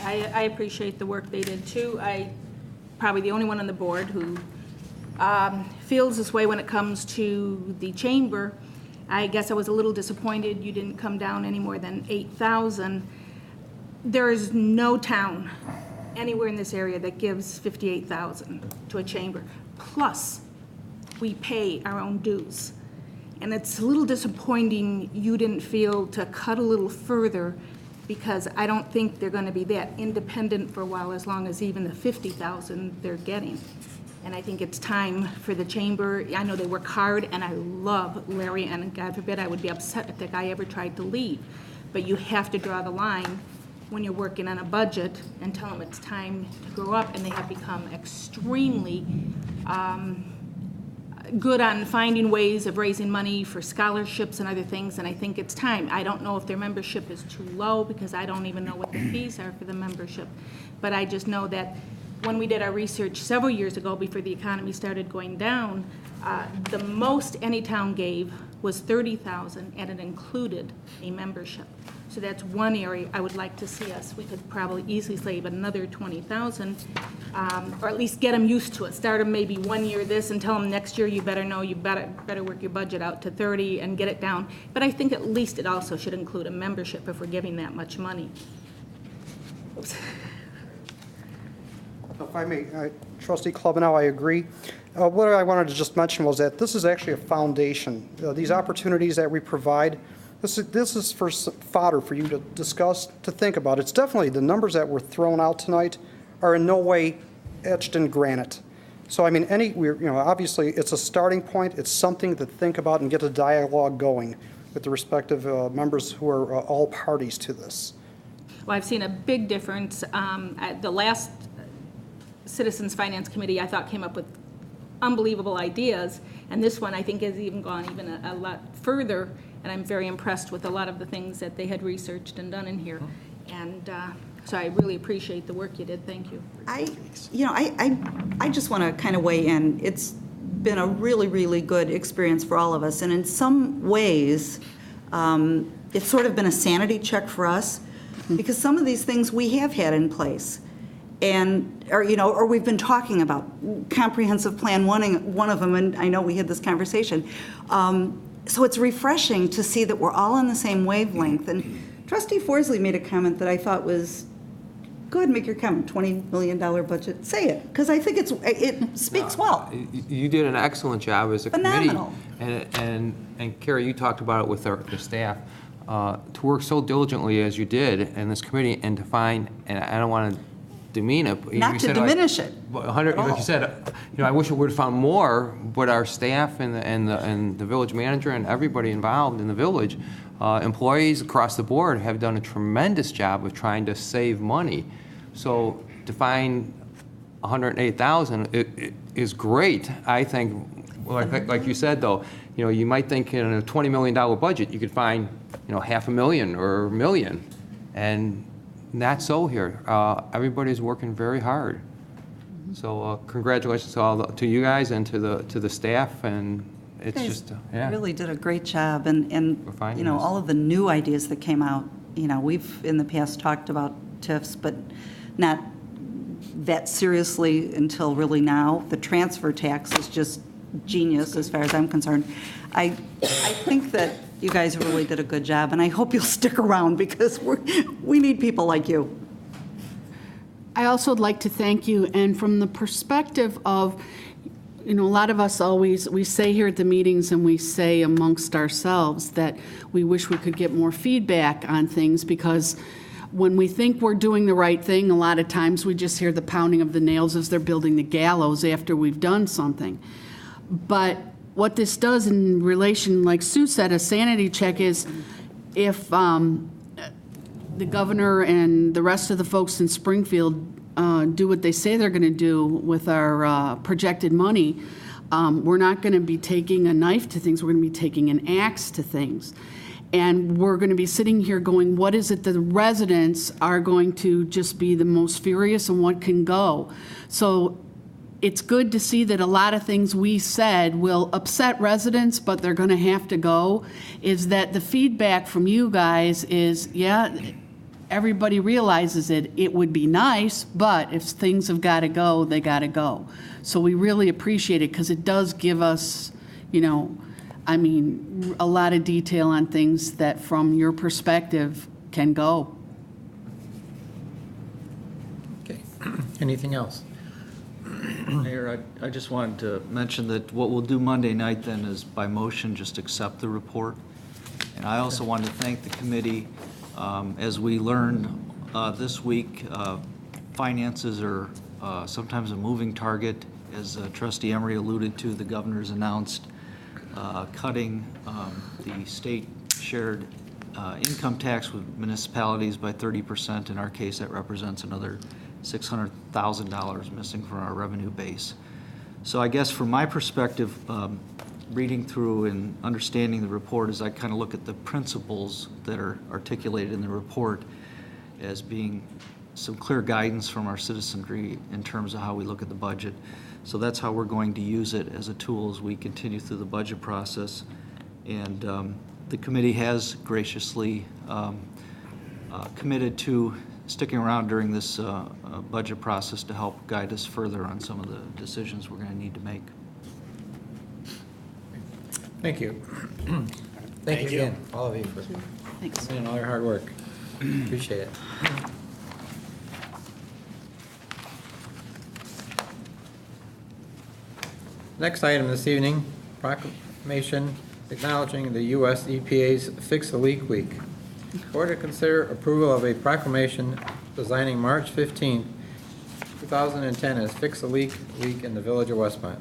I appreciate the work they did too. I probably the only one on the board who feels this way when it comes to the chamber. I guess I was a little disappointed you didn't come down any more than 8,000. There is no town anywhere in this area that gives 58,000 to a chamber. Plus, we pay our own dues. And it's a little disappointing you didn't feel to cut a little further, because I don't think they're gonna be that independent for a while, as long as even the 50,000 they're getting. And I think it's time for the chamber. I know they work hard, and I love Larry, and God forbid I would be upset if that guy ever tried to leave. But you have to draw the line when you're working on a budget and tell them it's time to grow up, and they have become extremely good on finding ways of raising money for scholarships and other things, and I think it's time. I don't know if their membership is too low, because I don't even know what the fees are for the membership. But I just know that when we did our research several years ago, before the economy started going down, the most any town gave was 30,000, and it included a membership. So that's one area I would like to see us. We could probably easily save another 20,000, or at least get them used to it. Start them maybe 1 year this, and tell them next year you better know, you better work your budget out to 30 and get it down. But I think at least it also should include a membership if we're giving that much money. Oops. If I may, Trustee Klebanow, I agree. What I wanted to just mention was that this is actually a foundation. These opportunities that we provide, this is for fodder for you to discuss, to think about. It's definitely, the numbers that were thrown out tonight are in no way etched in granite. So, I mean, obviously, it's a starting point. It's something to think about and get a dialogue going with the respective members who are all parties to this. Well, I've seen a big difference. At the last Citizens Finance Committee, I thought, came up with unbelievable ideas, and this one I think has even gone even a lot further, and I'm very impressed with a lot of the things that they had researched and done in here. And so I really appreciate the work you did. Thank you. I just want to kind of weigh in. It's been a really, really good experience for all of us, and in some ways, it's sort of been a sanity check for us, because some of these things we have had in place. Or we've been talking about comprehensive plan, one of them, and I know we had this conversation. So it's refreshing to see that we're all on the same wavelength. And Trustee Forsley made a comment that I thought was, go ahead and make your comment, $20 million budget, say it, because I think it speaks well. You did an excellent job as a Phenomenal. committee. And Carrie, you talked about it with the staff, to work so diligently as you did in this committee, and to find, and I don't want to demean it. Not to diminish it. 100, like you said, I wish we would have found more, but our staff and the village manager and everybody involved in the village, employees across the board, have done a tremendous job of trying to save money. So to find 108,000 is great. I think, like you said, though, you might think in a $20 million budget you could find, $500,000 or $1 million, and not so here. Everybody's working very hard. So congratulations to you guys and to the staff, and it's just Really did a great job, and all of the new ideas that came out. We've in the past talked about TIFs, but not that seriously until really now. The transfer tax is just genius as far as I'm concerned. I think that you guys really did a good job, and I hope you'll stick around, because we need people like you. I also would like to thank you, and from the perspective of, a lot of us we say here at the meetings, and we say amongst ourselves that we wish we could get more feedback on things, because when we think we're doing the right thing, a lot of times we just hear the pounding of the nails as they're building the gallows after we've done something. But what this does in relation, like Sue said, a sanity check is if the governor and the rest of the folks in Springfield do what they say they're going to do with our projected money, We're not going to be taking a knife to things, we're going to be taking an axe to things. And we're going to be sitting here going, what is it that the residents are going to just be the most furious and what can go? So it's good to see that a lot of things we said will upset residents, but they're going to have to go, is that the feedback from you guys is, yeah, everybody realizes it. It would be nice, but if things have got to go, they got to go. So we really appreciate it because it does give us, a lot of detail on things that from your perspective can go. Okay. Anything else? Mayor, I just wanted to mention that what we'll do Monday night then is by motion, just accept the report. And I also wanted to thank the committee. As we learned this week, finances are sometimes a moving target. As Trustee Emery alluded to, the governor's announced cutting the state shared income tax with municipalities by 30%. In our case, that represents another $600,000 missing from our revenue base. So I guess from my perspective, reading through and understanding the report, as I kind of look at the principles that are articulated in the report as being some clear guidance from our citizenry in terms of how we look at the budget. So that's how we're going to use it as a tool as we continue through the budget process. And the committee has graciously committed to sticking around during this budget process to help guide us further on some of the decisions we're going to need to make. Thank you. Thank you again, all of you, for coming in all your hard work. Appreciate it. Next item this evening, proclamation acknowledging the U.S. EPA's Fix a Leak Week. Board to consider approval of a proclamation designing March 15, 2010 as Fix a Leak Week in the Village of Westmont.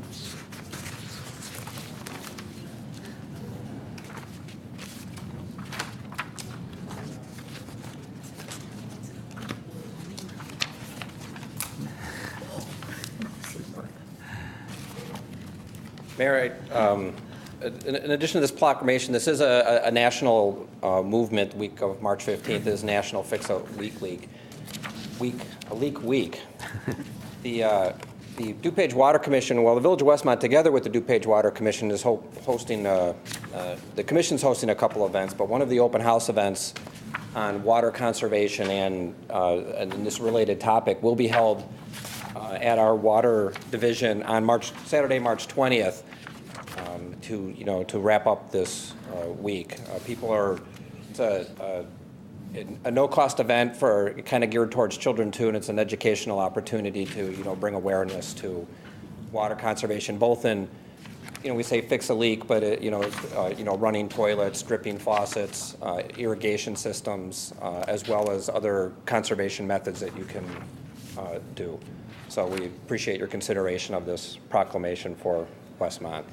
Mayor, in addition to this proclamation, this is a national movement. Week of March 15th is National Fix a Leak Week. The DuPage Water Commission, well, the Village of Westmont, together with the DuPage Water Commission, is hosting, the commission's hosting a couple events, but one of the open house events on water conservation and this related topic will be held at our water division on Saturday, March 20th, to wrap up this week. It's a no-cost event for kind of geared towards children too, and it's an educational opportunity to bring awareness to water conservation, both in we say fix a leak, but running toilets, dripping faucets, irrigation systems, as well as other conservation methods that you can do. So we appreciate your consideration of this proclamation for Westmont.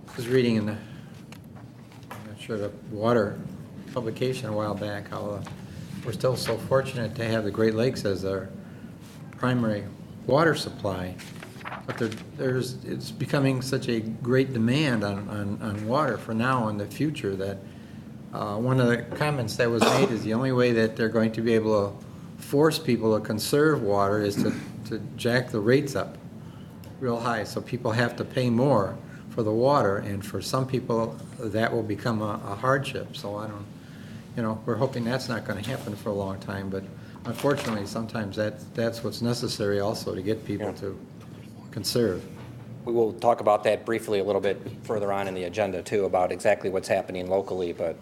I was reading in the, I'm not sure, the water publication a while back, how we're still so fortunate to have the Great Lakes as our primary water supply, but it's becoming such a great demand on water for now and the future that one of the comments that was made is the only way that they're going to be able to force people to conserve water is to jack the rates up real high, so people have to pay more for the water, and for some people that will become a hardship. So I don't, we're hoping that's not going to happen for a long time, but unfortunately sometimes that's what's necessary also to get people to conserve. We will talk about that briefly a little bit further on in the agenda too, about exactly what's happening locally, but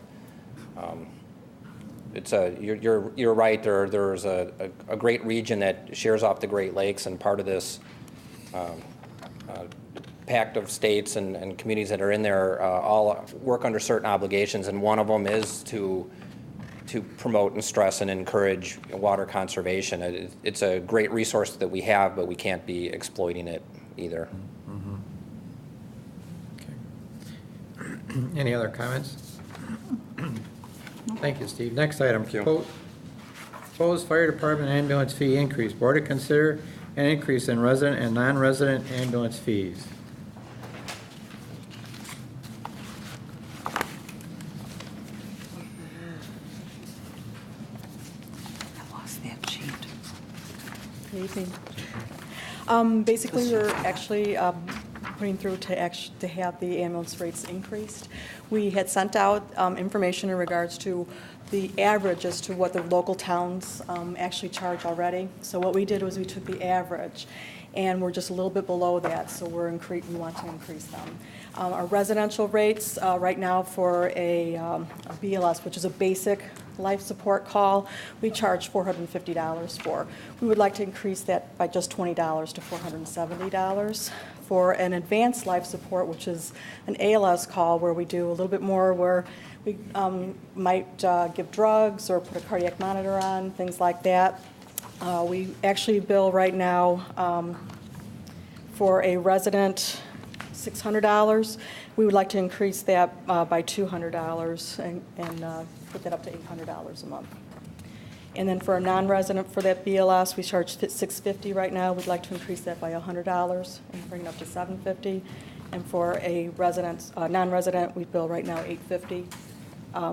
you're right. There's a great region that shares off the Great Lakes, and part of this pact of states and communities that are in there all work under certain obligations, and one of them is to promote and stress and encourage water conservation. It's a great resource that we have, but we can't be exploiting it either. Any other comments? Thank you, Steve. Next item, Proposed fire department ambulance fee increase. Board to consider an increase in resident and non-resident ambulance fees. I lost that sheet. Good evening. Basically, we're actually putting through to have the ambulance rates increased. We had sent out information in regards to the average as to what the local towns actually charge already. So what we did was we took the average, and we're just a little bit below that, so we want to increase them. Our residential rates right now for a BLS, which is a basic life support call, we charge $450 for. We would like to increase that by just $20 to $470. For an advanced life support, which is an ALS call where we do a little bit more, where we might give drugs or put a cardiac monitor on, things like that. We actually bill right now for a resident $600. We would like to increase that by $200 and put that up to $800 a month. And then for a non-resident for that BLS, we charge $650 right now. We'd like to increase that by $100 and bring it up to $750. And for a resident, non-resident, we bill right now $850.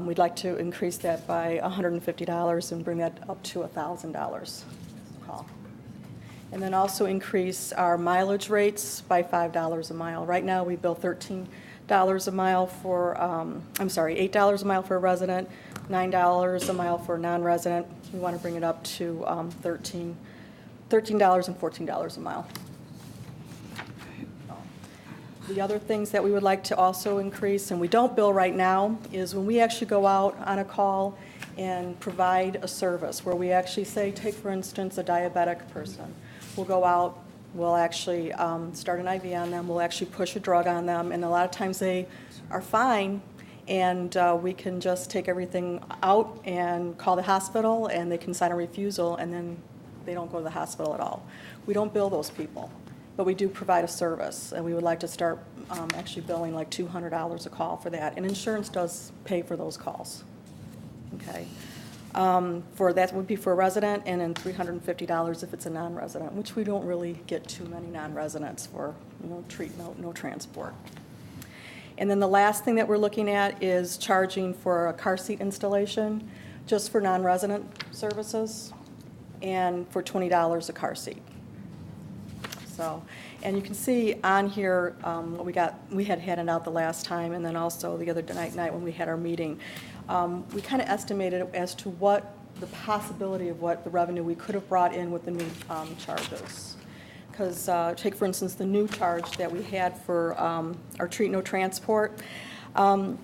We'd like to increase that by $150 and bring that up to $1,000 a call. And then also increase our mileage rates by $5 a mile. Right now, we bill $13 a mile for, $8 a mile for a resident, $9 a mile for a non-resident. We want to bring it up to $13 and $14 a mile. The other things that we would like to also increase, and we don't bill right now, is when we actually go out on a call and provide a service where we actually say, take for instance a diabetic person. We'll go out, we'll actually start an IV on them, we'll actually push a drug on them, and a lot of times they are fine, and we can just take everything out and call the hospital, and they can sign a refusal, and then they don't go to the hospital at all. We don't bill those people, but we do provide a service, and we would like to start actually billing like $200 a call for that, and insurance does pay for those calls. Okay. For that would be for a resident, and then $350 if it's a non-resident, which we don't really get too many non-residents for, no transport. And then the last thing that we're looking at is charging for a car seat installation, just for non-resident services, and for $20 a car seat. So, and you can see on here what we had handed out the last time, and then also the other night when we had our meeting. We kind of estimated as to what the possibility of what the revenue we could have brought in with the new charges. Because take, for instance, the new charge that we had for our treat no transport. I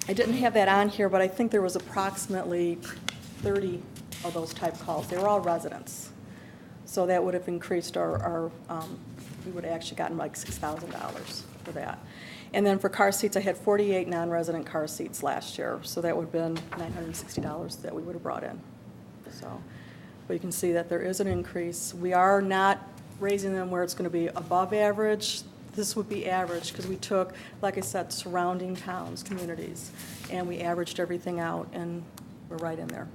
didn't have that on here, but I think there was approximately 30 of those type calls. They were all residents. So that would have increased our we would have actually gotten like $6,000 for that. And then for car seats, I had 48 non-resident car seats last year, so that would have been $960 that we would have brought in. So, but you can see that there is an increase. We are not raising them where it's going to be above average. This would be average because we took, like I said, surrounding towns, communities, and we averaged everything out, and we're right in there.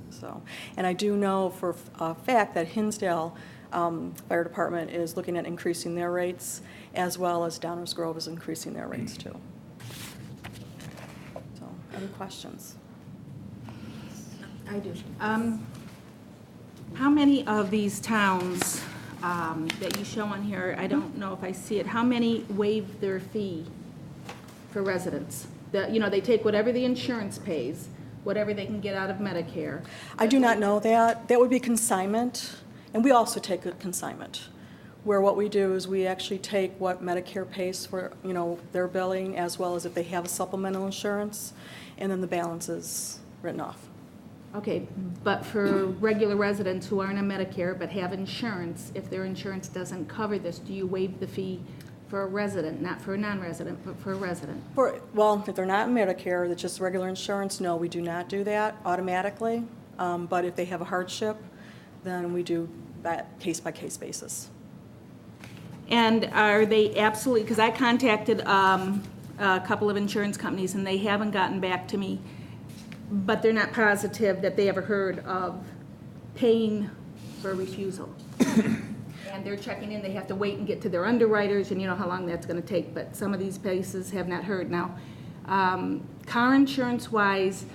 So, and I do know for a fact that Hinsdale Fire Department is looking at increasing their rates, as well as Downers Grove is increasing their rates too. So, any questions? I do. How many of these towns that you show on here, I don't know if I see it, how many waive their fee for residents? They take whatever the insurance pays, whatever they can get out of Medicare. I do not know that. That would be consignment, and we also take a consignment, where what we do is we actually take what Medicare pays for, their billing, as well as if they have a supplemental insurance, and then the balance is written off. Okay, but for regular residents who aren't on Medicare but have insurance, if their insurance doesn't cover this, do you waive the fee for a resident, not for a non-resident, but for a resident? Well, if they're not in Medicare, it's just regular insurance, no, we do not do that automatically. But if they have a hardship, then we do that case-by-case basis. And are they absolutely, because I contacted a couple of insurance companies and they haven't gotten back to me, but they're not positive that they ever heard of paying for a refusal. And they're checking in, they have to wait and get to their underwriters, and you know how long that's gonna take, but some of these places have not heard. Now, car insurance-wise,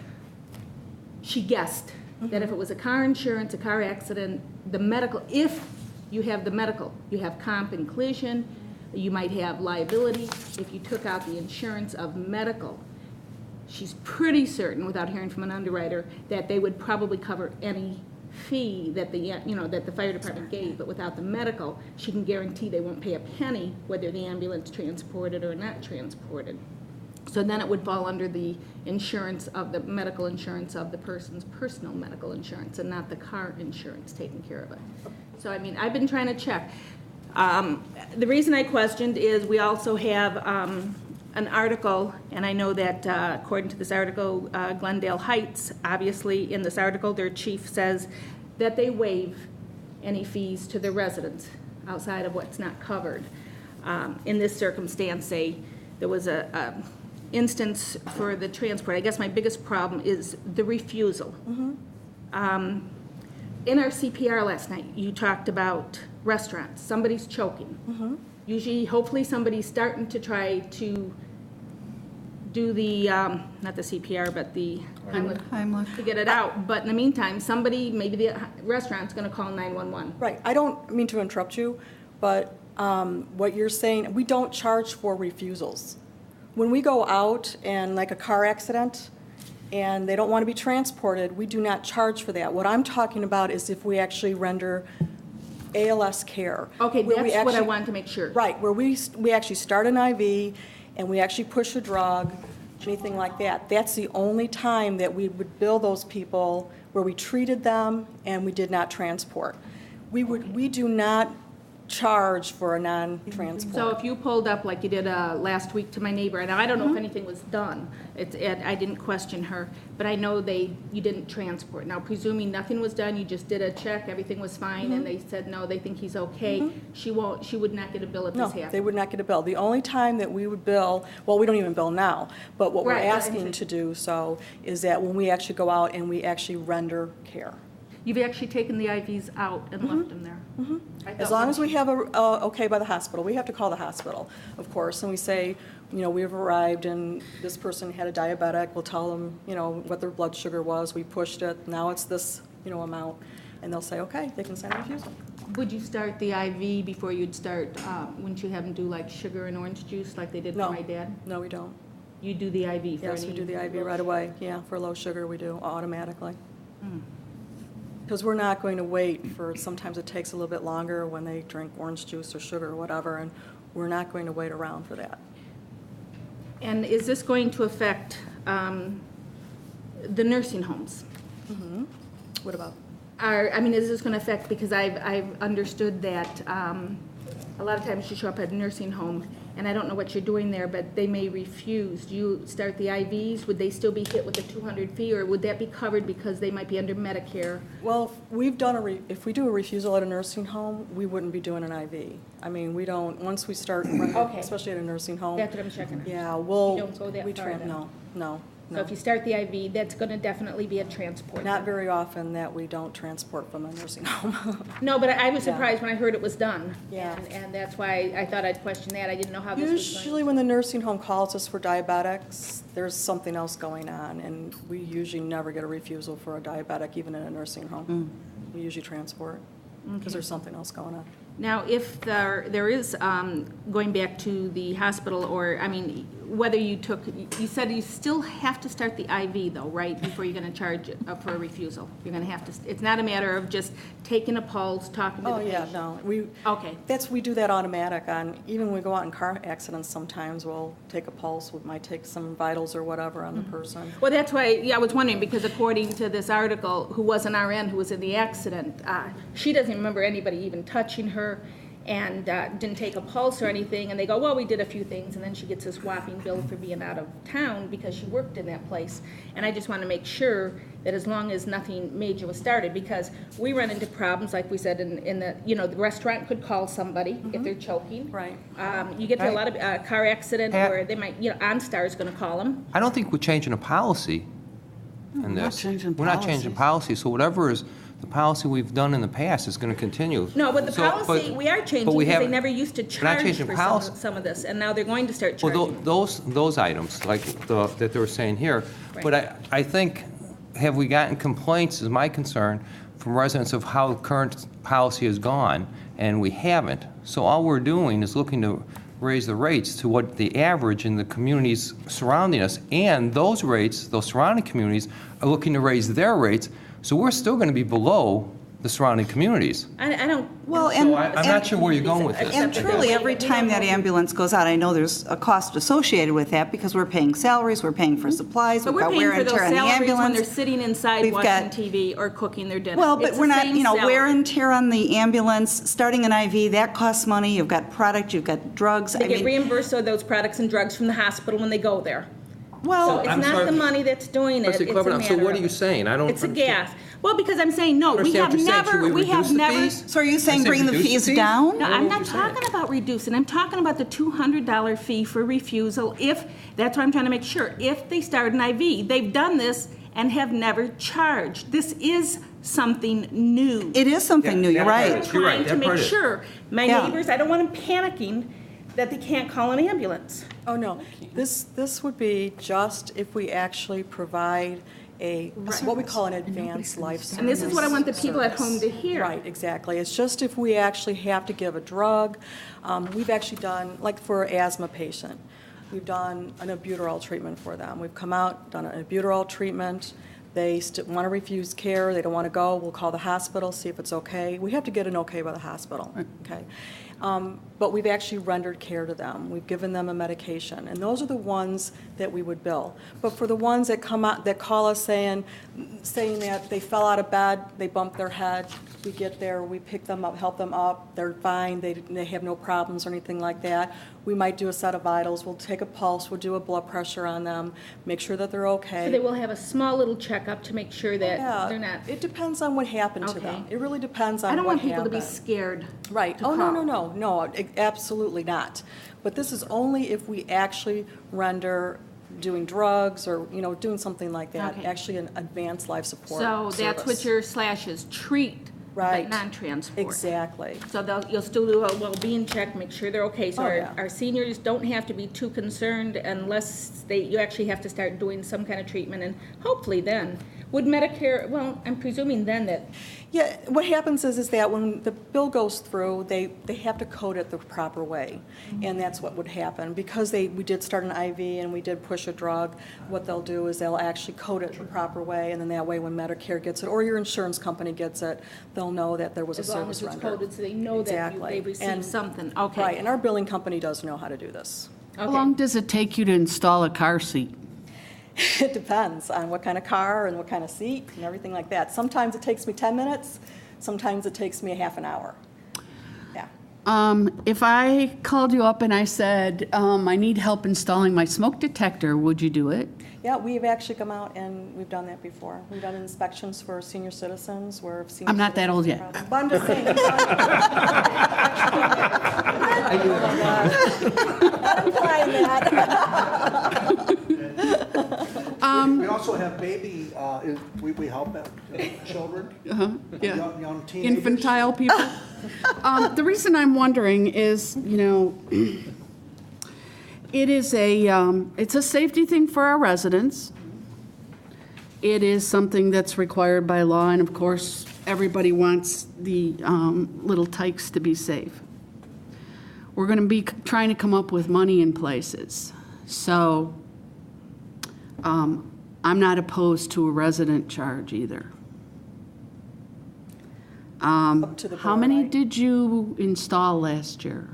she guessed that if it was a car insurance, a car accident, the medical, if you have the medical, you have comp and collision, you might have liability. If you took out the insurance of medical, she's pretty certain, without hearing from an underwriter, that they would probably cover any fee that the fire department gave, but without the medical, she can guarantee they won't pay a penny whether the ambulance transported or not transported. So then it would fall under the insurance of the medical insurance of the person's personal medical insurance and not the car insurance taking care of it. So, I mean, I've been trying to check. The reason I questioned is we also have an article, and I know that according to this article, Glendale Heights, obviously in this article, their chief says that they waive any fees to the residents outside of what's not covered. In this circumstance, say there was a instance for the transport. I guess my biggest problem is the refusal. In our CPR last night, you talked about restaurants. Somebody's choking. Usually, hopefully, somebody's starting to try to do the, not the CPR, but the Heimlich to get it out. But in the meantime, somebody, maybe the restaurant's going to call 911. Right. I don't mean to interrupt you, but what you're saying, we don't charge for refusals. When we go out and like a car accident and they don't want to be transported, we do not charge for that. What I'm talking about is if we actually render ALS care. Okay, that's what I wanted to make sure. Right, where we actually start an IV and we actually push a drug, anything like that. That's the only time that we would bill those people where we treated them and we did not transport. We do not charge for a non-transport. So if you pulled up like you did last week to my neighbor, and I don't know if anything was done, I didn't question her, but I know you didn't transport. Now, presuming nothing was done, you just did a check, everything was fine, and they said, no, they think he's okay, she would not get a bill if this happened. No, they would not get a bill. The only time that we would bill, well, we don't even bill now, but what we're asking to do so is that when we actually go out and we actually render care. You've actually taken the IVs out and left them there? As long as we have a okay by the hospital. We have to call the hospital, of course, and we say, you know, we've arrived and this person had a diabetic. We'll tell them, you know, what their blood sugar was. We pushed it. Now it's this, you know, amount. And they'll say, okay, they can send a refusal. Would you start the IV before you'd start, wouldn't you have them do like sugar and orange juice like they did for my dad? No, we don't. You do the IV for Yes, we do the IV right away. Yeah, for low sugar we do automatically. Because we're not going to wait for, sometimes it takes a little bit longer when they drink orange juice or sugar or whatever, and we're not going to wait around for that. And is this going to affect the nursing homes? What about? Is this going to affect, because I've understood that a lot of times you show up at a nursing home, and I don't know what you're doing there, but they may refuse. Do you start the IVs? Would they still be hit with a $200 fee, or would that be covered because they might be under Medicare? Well, we've done if we do a refusal at a nursing home, we wouldn't be doing an IV. I mean, we don't, once we start, especially at a nursing home. That's what I'm checking on. Yeah, You don't go that far then? No. So if you start the IV, that's going to definitely be a transport. Not very often that we don't transport from a nursing home. No, but I was surprised when I heard it was done. Yeah. And that's why I thought I'd question that. I didn't know how this was going. Usually when the nursing home calls us for diabetics, there's something else going on, and we usually never get a refusal for a diabetic, even in a nursing home. We usually transport, because there's something else going on. Now, if there is, going back to the hospital, or, whether you said you still have to start the IV though, right, before you're going to charge for a refusal? You're going to have to, it's not a matter of just taking a pulse, talking to the patient? Oh, yeah, no. We do that automatic on, even when we go out in car accidents sometimes, we'll take a pulse, we might take some vitals or whatever on the person. Well, that's why, I was wondering, because according to this article, who was an RN who was in the accident, she doesn't remember anybody even touching her, and didn't take a pulse or anything, and they go, well, we did a few things, and then she gets this whopping bill for being out of town because she worked in that place. And I just want to make sure that as long as nothing major was started, because we run into problems, like we said, in the restaurant could call somebody if they're choking. Right. You get to a lot of car accident where they might, OnStar is going to call them. I don't think we're changing a policy in this. We're not changing policy, so whatever is the policy we've done in the past is going to continue. No, but the So, policy, we are changing but we because they haven't- never used to we're not charge changing for policy. some of this, and now they're going to start Well, charging. those items, like that they were saying here, Right. but I think, have we gotten complaints, is my concern, from residents of how the current policy has gone, and we haven't. So all we're doing is looking to raise the rates to what the average in the communities surrounding us, and those rates, those surrounding communities, are looking to raise their rates, so we're still going to be below the surrounding communities. I don't. Well, So I'm not sure where you're going with this. And truly, every time that ambulance goes out, I know there's a cost associated with that because we're paying salaries, we're paying for supplies, But we've we're got paying wear for and those tear on the salaries when they're ambulance. sitting inside We've watching got- TV or cooking their dinner. Well, but It's we're the not, same you know, wear salary. and tear on the ambulance, starting an IV, that costs money, you've got product, you've got drugs. They I get mean, reimbursed for those products and drugs from the hospital when they go there. well, So it's I'm not sorry. the money that's doing it, Trustee it's a Kleber, matter so what of are you it. saying? I don't It's a understand. gas. Well, because I'm saying, no, we Understand have what you're saying. Should never, we we have reduce the never. fees? so are you saying said bring the reduce the fees fees? down? No, What I'm would not you say? talking about reducing, I'm talking about the $200 fee for refusal if, that's what I'm trying to make sure, if they start an IV. They've done this and have never charged. This is something new. It is something new, you're We're right. You're right, trying to that make part is. sure, my Yeah. neighbors, I don't want them panicking that they can't call an ambulance. Oh, no. This would be just if we actually provide what we call an advanced life support. And this is what I want the people at home to service. hear. Right, exactly. It's just if we actually have to give a drug. We've actually done, like for an asthma patient, we've done an albuterol treatment for them. We've come out, done an albuterol treatment. They want to refuse care, they don't want to go, we'll call the hospital, see if it's okay. We have to get an okay by the hospital, okay? But we've actually rendered care to them. We've given them a medication, and those are the ones that we would bill. But for the ones that come out, that call us saying that they fell out of bed, they bumped their head, we get there, we pick them up, help them up, they're fine, they have no problems or anything like that. We might do a set of vitals, we'll take a pulse, we'll do a blood pressure on them, make sure that they're okay. So they will have a small little checkup to make sure that Yeah, they're not. it depends on what happened to Okay. them. It really depends on I don't what want people to be happened. scared. Right. to Oh, no, call. no, absolutely not. But this is only if we actually render doing drugs or, doing something like that, Okay. actually an advanced life support So that's what service. your slashes, treat, Right. but non-transport. Exactly. So you'll still do a well-being check, make sure they're okay. So Oh, yeah. our seniors don't have to be too concerned unless you actually have to start doing some kind of treatment. And hopefully then, would Medicare, well, I'm presuming then that, Yeah, what happens is that when the bill goes through, they have to code it the proper way. And that's what would happen. Because we did start an IV and we did push a drug, what they'll do is they'll actually code it the proper way, and then that way when Medicare gets it, or your insurance company gets it, they'll know that there was a as long service as it's rendered. coded, so they know that Exactly. they've received And- something. Okay. Right, and our billing company does know how to do this. How long does it take you to install a car seat? It depends on what kind of car and what kind of seat and everything like that. Sometimes it takes me 10 minutes, sometimes it takes me a half an hour. Yeah. If I called you up and I said, I need help installing my smoke detector, would you do it? Yeah, we've actually come out and we've done that before. We've done inspections for senior citizens where if senior I'm not that old citizens yet. have a problem. But I'm just saying. I'm implying that. We also have baby, we help children, Yeah. young teenagers. Infantile people. The reason I'm wondering is, it's a safety thing for our residents. It is something that's required by law, and of course, everybody wants the little tykes to be safe. We're going to be trying to come up with money in places. So I'm not opposed to a resident charge either. to the How board, many right? did you install last year?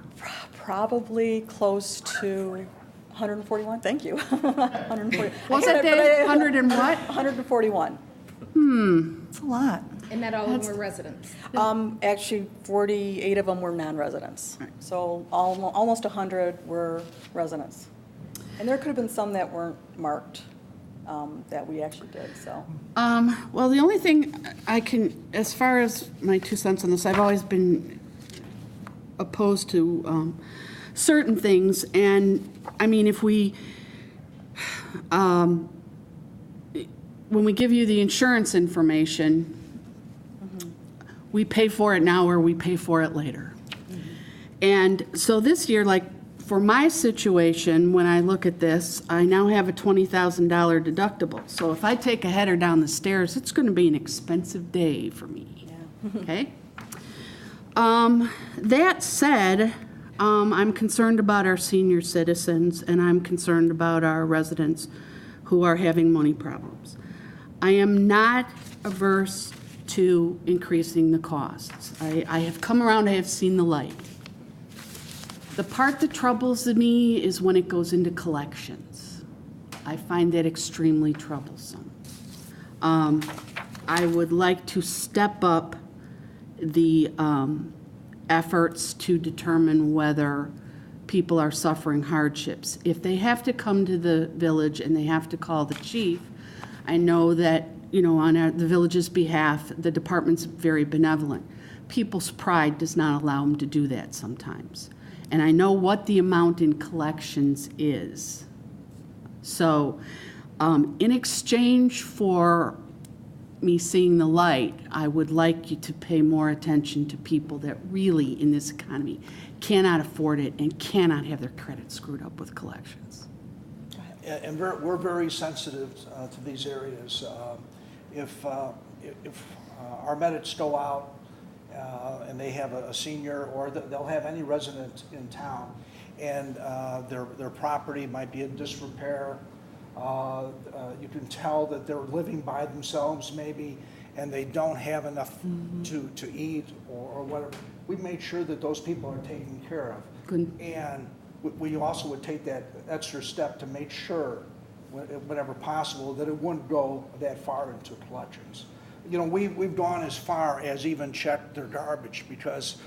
Probably close to 141, thank you. 140. Was it Dave? 100 and what? 141. It's a lot. and not all of them were residents. Actually, 48 of them were non-residents. So almost 100 were residents. And there could have been some that weren't marked that we actually did, so. Well, the only thing I can, as far as my 2 cents on this, I've always been opposed to certain things. And, I mean, if we, when we give you the insurance information, we pay for it now or we pay for it later. And so this year, like for my situation, when I look at this, I now have a $20,000 deductible. So if I take a header down the stairs, it's going to be an expensive day for me. Okay? That said, I'm concerned about our senior citizens, and I'm concerned about our residents who are having money problems. I am not averse to increasing the costs. I have come around, I have seen the light. The part that troubles me is when it goes into collections. I find that extremely troublesome. I would like to step up the efforts to determine whether people are suffering hardships. If they have to come to the village and they have to call the chief, I know that, you know, on the village's behalf, the department's very benevolent. People's pride does not allow them to do that sometimes. And I know what the amount in collections is. So in exchange for me seeing the light, I would like you to pay more attention to people that really, in this economy, cannot afford it and cannot have their credit screwed up with collections. And we're very sensitive to these areas. If our medics go out and they have a senior, or they'll have any resident in town, and their property might be in disrepair, you can tell that they're living by themselves maybe, and they don't have enough to eat or whatever. We made sure that those people are taken care of. Good. And we also would take that extra step to make sure, whenever possible, that it wouldn't go that far into collections. You know, we've gone as far as even checked their garbage, because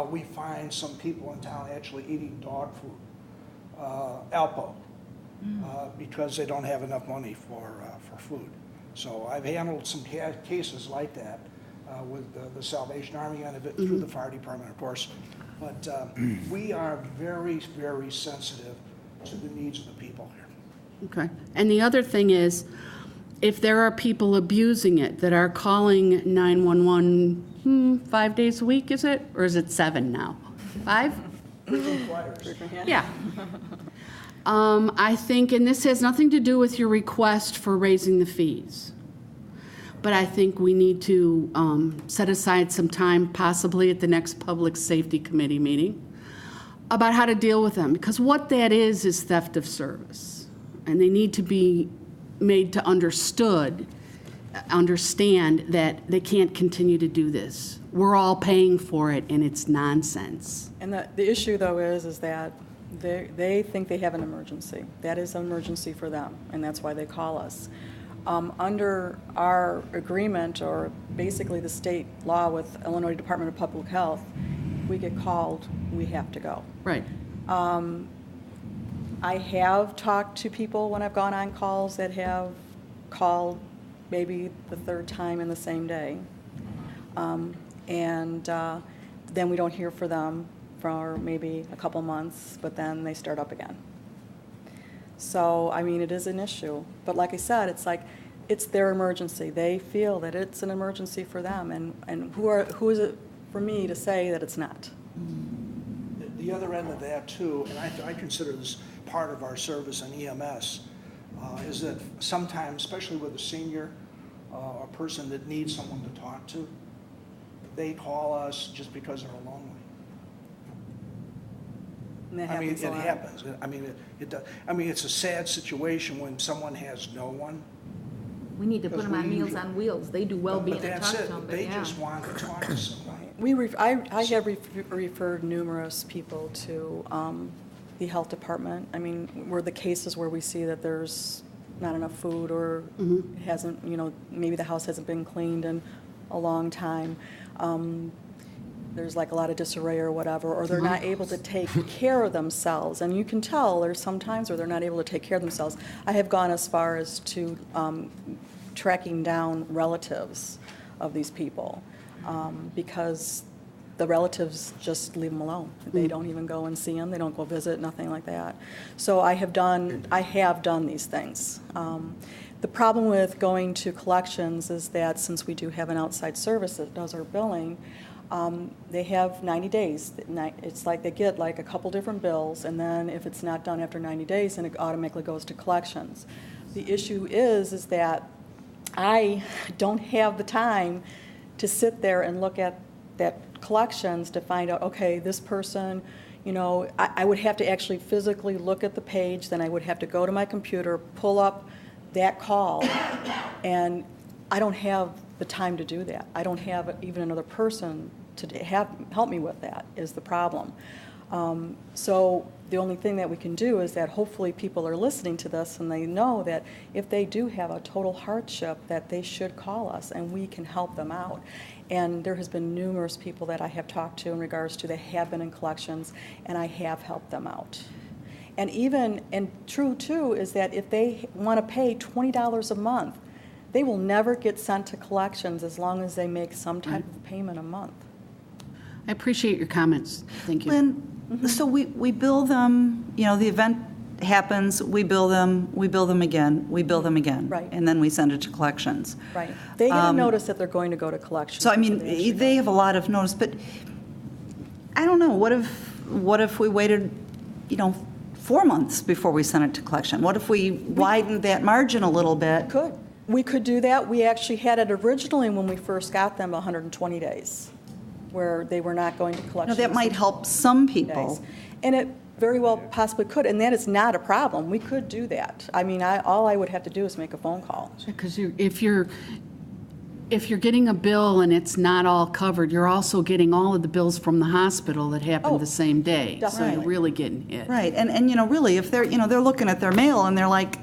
we find some people in town actually eating dog food, Alpo, because they don't have enough money for food. So I've handled some cases like that with the Salvation Army and through the fire department, of course. But we are very, very sensitive to the needs of the people here. Okay. And the other thing is, if there are people abusing it that are calling 911 5 days a week, is it? Or is it 7 now? 5? Yeah. I think, and this has nothing to do with your request for raising the fees, but I think we need to set aside some time, possibly at the next Public Safety Committee meeting, about how to deal with them. Because what that is theft of service. And they need to be made to understand that they can't continue to do this. We're all paying for it, and it's nonsense. And the issue, though, is that they think they have an emergency. That is an emergency for them, and that's why they call us. Under our agreement, or basically the state law with Illinois Department of Public Health, we get called, we have to go. Right. I have talked to people when I've gone on calls that have called maybe the third time in the same day. And then we don't hear from them for maybe a couple months, but then they start up again. So, I mean, it is an issue. But like I said, it's like, it's their emergency. They feel that it's an emergency for them, and who is it for me to say that it's not? The other end of that too, and I consider this part of our service in EMS, is that sometimes, especially with a senior, a person that needs someone to talk to, they call us just because they're lonely. And that I mean, happens a it lot. happens. I mean, it does. I mean, it's a sad situation when someone has no one. We need to put them on Meals on Wheels. They do well being But to that's talk it. to them, but They yeah. just want to talk to someone. I have referred numerous people to the health department. I mean, where the cases where we see that there's not enough food, or it hasn't, you know, maybe the house hasn't been cleaned in a long time. There's like a lot of disarray or whatever, or they're not able to take care of themselves. And you can tell there's some times where they're not able to take care of themselves. I have gone as far as to tracking down relatives of these people, because the relatives just leave them alone. They don't even go and see them. They don't go visit, nothing like that. So I have done these things. The problem with going to collections is that since we do have an outside service that does our billing, they have 90 days. It's like they get like a couple different bills, and then if it's not done after 90 days, then it automatically goes to collections. The issue is that I don't have the time to sit there and look at that collections to find out, okay, this person, you know, I would have to actually physically look at the page, then I would have to go to my computer, pull up that call, and I don't have the time to do that. I don't have even another person to help me with that is the problem. So the only thing that we can do is that hopefully people are listening to this and they know that if they do have a total hardship, that they should call us and we can help them out. And there has been numerous people that I have talked to in regards to they have been in collections, and I have helped them out. And even, and true too, is that if they want to pay $20 a month, they will never get sent to collections as long as they make some type of payment a month. I appreciate your comments. Thank you. Lynn, so we bill them, you know, the event happens, we bill them again, we bill them again. Right. And then we send it to collections. Right. They get a notice that they're going to go to collections. So, I mean, they have a lot of notice, but I don't know, what if we waited, you know, 4 months before we sent it to collection? What if we widened that margin a little bit? We could do that. We actually had it originally when we first got them 120 days, where they were not going to collections. Now, that might help some people. Days. And it very well possibly could, and that is not a problem. We could do that. I mean, all I would have to do is make a phone call. Because if you're getting a bill and it's not all covered, you're also getting all of the bills from the hospital that happened the same day. So definitely. you're really getting hit. Right, and you know, really, if they're, you know, they're looking at their mail and they're like,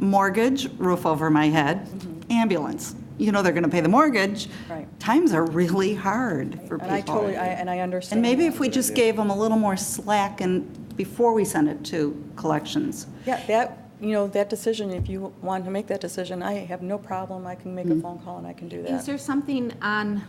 mortgage, roof over my head, ambulance. You know they're going to pay the mortgage. Right. Times are really hard for people. And I totally, I understand. And maybe if we just gave them a little more slack and before we send it to collections. Yeah, that, you know, that decision, if you want to make that decision, I have no problem. I can make a phone call and I can do that. Is there something on,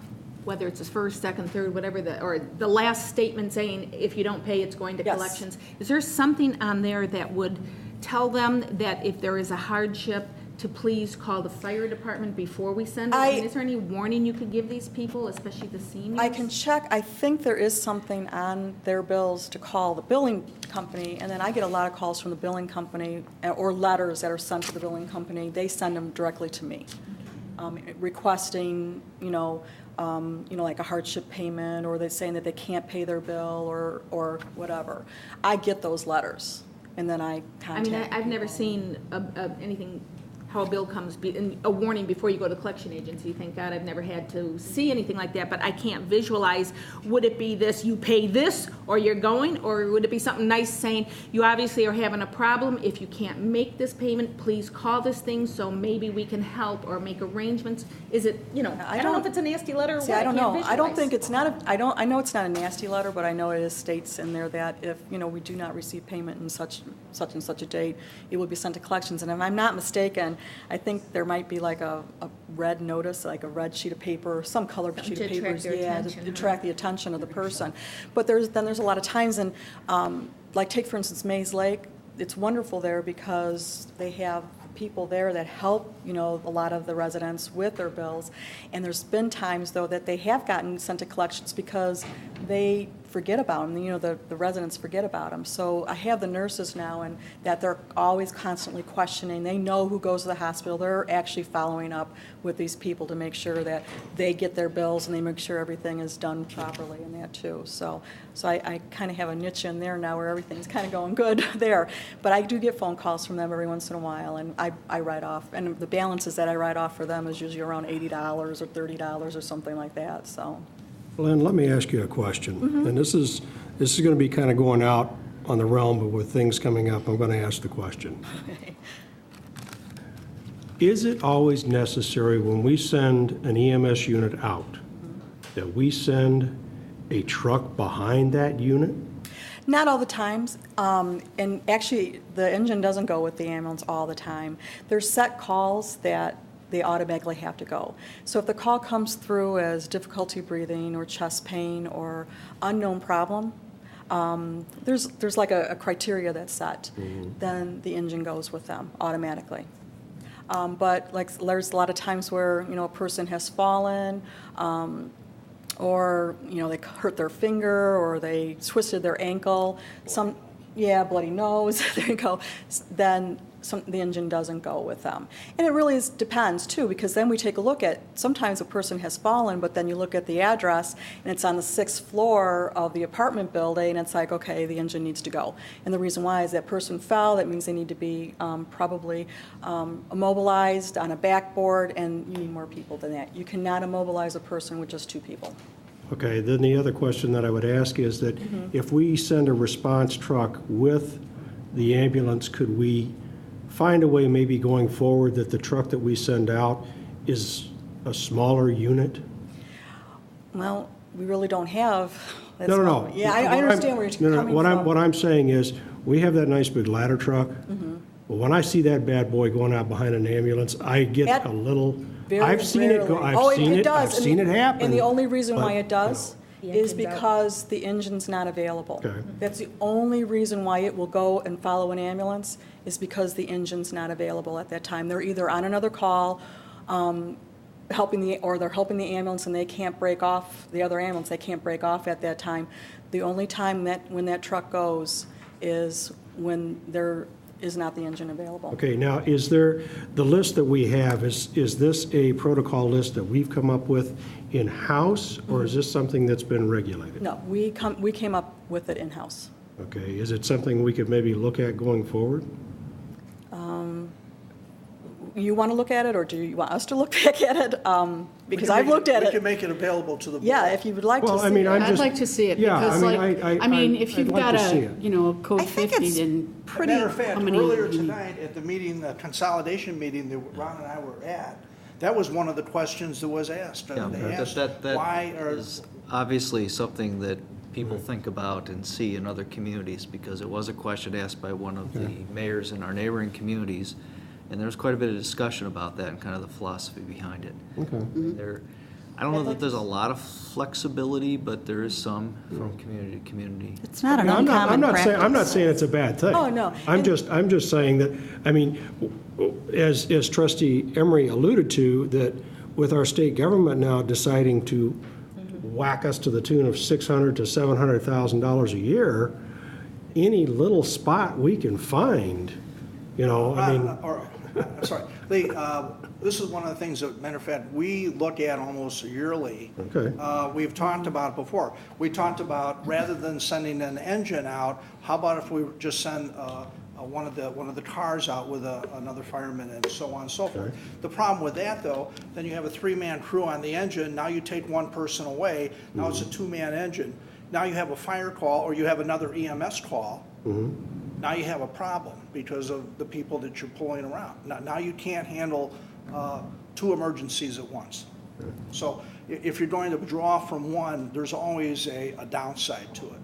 whether it's the first, second, third, whatever, or the last statement saying if you don't pay, it's going to collections? Is there something on there that would tell them that if there is a hardship, to please call the fire department before we send it? I mean, is there any warning you could give these people, especially the seniors? I can check. I think there is something on their bills to call the billing company, and then I get a lot of calls from the billing company or letters that are sent to the billing company. They send them directly to me, requesting, like a hardship payment, or they're saying that they can't pay their bill or whatever. I get those letters, and then I contact. I mean, I've never seen anything, how a bill comes, a warning before you go to collection agency. Thank God I've never had to see anything like that, but I can't visualize, would it be this, you pay this, or you're going, or would it be something nice saying, you obviously are having a problem, if you can't make this payment, please call this thing so maybe we can help or make arrangements? Is it, I don't know if it's a nasty letter or what. I don't know. Can't I don't visualize. think it's not, I know it's not a nasty letter, but I know it states in there that if, we do not receive payment in such and such a date, it will be sent to collections. And if I'm not mistaken, I think there might be like a red notice, like a red sheet of paper, or some colored Something sheet of to paper. attract their attention, To attract the attention of the person. But there's a lot of times, and like take for instance Mays Lake, it's wonderful there because they have people there that help, a lot of the residents with their bills. And there's been times though that they have gotten sent to collections because they forget about them, the residents forget about them. So I have the nurses now, and that they're always constantly questioning. They know who goes to the hospital. They're actually following up with these people to make sure that they get their bills and they make sure everything is done properly and that too. So I kind of have a niche in there now where everything's kind of going good there. But I do get phone calls from them every once in a while, and I write off. And the balances that I write off for them is usually around $80 or $30 or something like that, so. Lynn, let me ask you a question. And this is going to be kind of going out on the realm, but with things coming up, I'm going to ask the question. Is it always necessary when we send an EMS unit out that we send a truck behind that unit? Not all the times, and actually the engine doesn't go with the ambulance all the time. There's set calls that they automatically have to go. So if the call comes through as difficulty breathing or chest pain or unknown problem, there's like a criteria that's set. Then the engine goes with them automatically. But like, there's a lot of times where, a person has fallen, or, they hurt their finger, or they twisted their ankle, bloody nose, there you go, then the engine doesn't go with them. And it really depends, too, because then we take a look at, sometimes a person has fallen, but then you look at the address, and it's on the 6th floor of the apartment building, and it's like, okay, the engine needs to go. And the reason why is that person fell, that means they need to be probably immobilized on a backboard, and you need more people than that. You cannot immobilize a person with just 2 people. Okay, then the other question that I would ask is that if we send a response truck with the ambulance, could we find a way maybe going forward that the truck that we send out is a smaller unit? Well, we really don't have. No. Yeah, I understand where you're coming from. What I'm saying is, we have that nice big ladder truck. But when I see that bad boy going out behind an ambulance, I get a little. I've seen it go. I've seen it happen. And the only reason why it does is because the engine's not available. Okay. That's the only reason why it will go and follow an ambulance, is because the engine's not available at that time. They're either on another call, or they're helping the ambulance and they can't break off, the other ambulance, they can't break off at that time. The only time when that truck goes is when there is not the engine available. Okay, now, is there, the list that we have, is this a protocol list that we've come up with in-house, or is this something that's been regulated? No, we came up with it in-house. Okay, is it something we could maybe look at going forward? You want to look at it, or do you want us to look back at it? Because I've looked at it. We can make it available to the board. Yeah, if you would like to see it. I'd like to see it, because if you've got a code 50, then Pretty, matter of fact, earlier tonight at the meeting, the consolidation meeting that Ron and I were at, that was one of the questions that was asked. They asked, why are... is obviously something that people think about and see in other communities, because it was a question asked by one of the mayors in our neighboring communities, and there was quite a bit of discussion about that and kind of the philosophy behind it. Okay. I don't know that there's a lot of flexibility, but there is some from community to community. It's not an uncommon practice. I'm not saying it's a bad thing. Oh, no. I'm just saying that, as Trustee Emery alluded to, that with our state government now deciding to whack us to the tune of $600,000 to $700,000 a year, any little spot we can find, Sorry, this is one of the things that, matter of fact, we look at almost yearly. Okay. We've talked about before. We talked about, rather than sending an engine out, how about if we just send one of the cars out with another fireman, and so on and so forth. The problem with that, though, then you have a 3-man crew on the engine. Now you take one person away. Now it's a 2-man engine. Now you have a fire call, or you have another EMS call. Now you have a problem because of the people that you're pulling around. Now you can't handle 2 emergencies at once. So if you're going to draw from one, there's always a downside to it.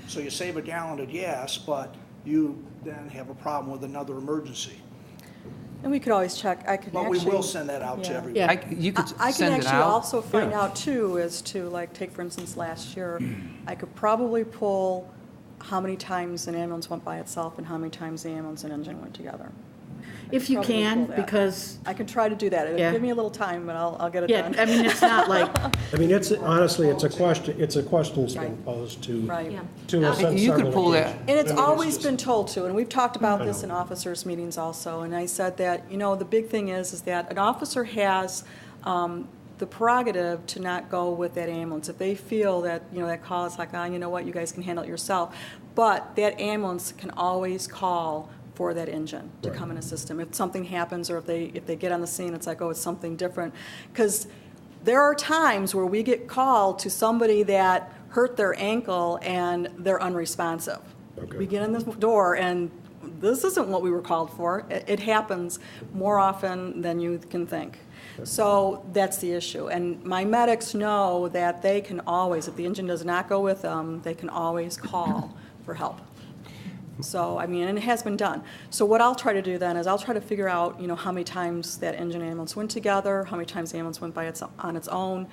So you save a gallon of gas, but you then have a problem with another emergency. And we could always check. But we will send that out to everybody. Yeah, you could I can send it actually out. also find out, too, as to, like, take, for instance, last year, I could probably pull how many times an ambulance went by itself and how many times the ambulance and engine went together. if you Probably can, pull that. because, I can try to do that. It'll Yeah. give me a little time, but I'll get it yeah, done. I mean, it's not like, It's, honestly, it's a question that's been posed to, Right. to us on You could several pull that. occasions. And it's I mean, always just- been told to, and we've talked about this I in know. officers' meetings also, and I said that, the big thing is that an officer has the prerogative to not go with that ambulance. If they feel that, that call is like, you know what, you guys can handle it yourself. But that ambulance can always call for that engine to come and assist them. If something happens, or if they get on the scene, it's like, oh, it's something different. Because there are times where we get called to somebody that hurt their ankle and they're unresponsive. Okay. We get in the door and this isn't what we were called for. It happens more often than you can think. So that's the issue. And my medics know that they can always, if the engine does not go with them, they can always call for help. So, and it has been done. So what I'll try to do then is I'll try to figure out, how many times that engine ambulance went together, how many times the ambulance went by on its own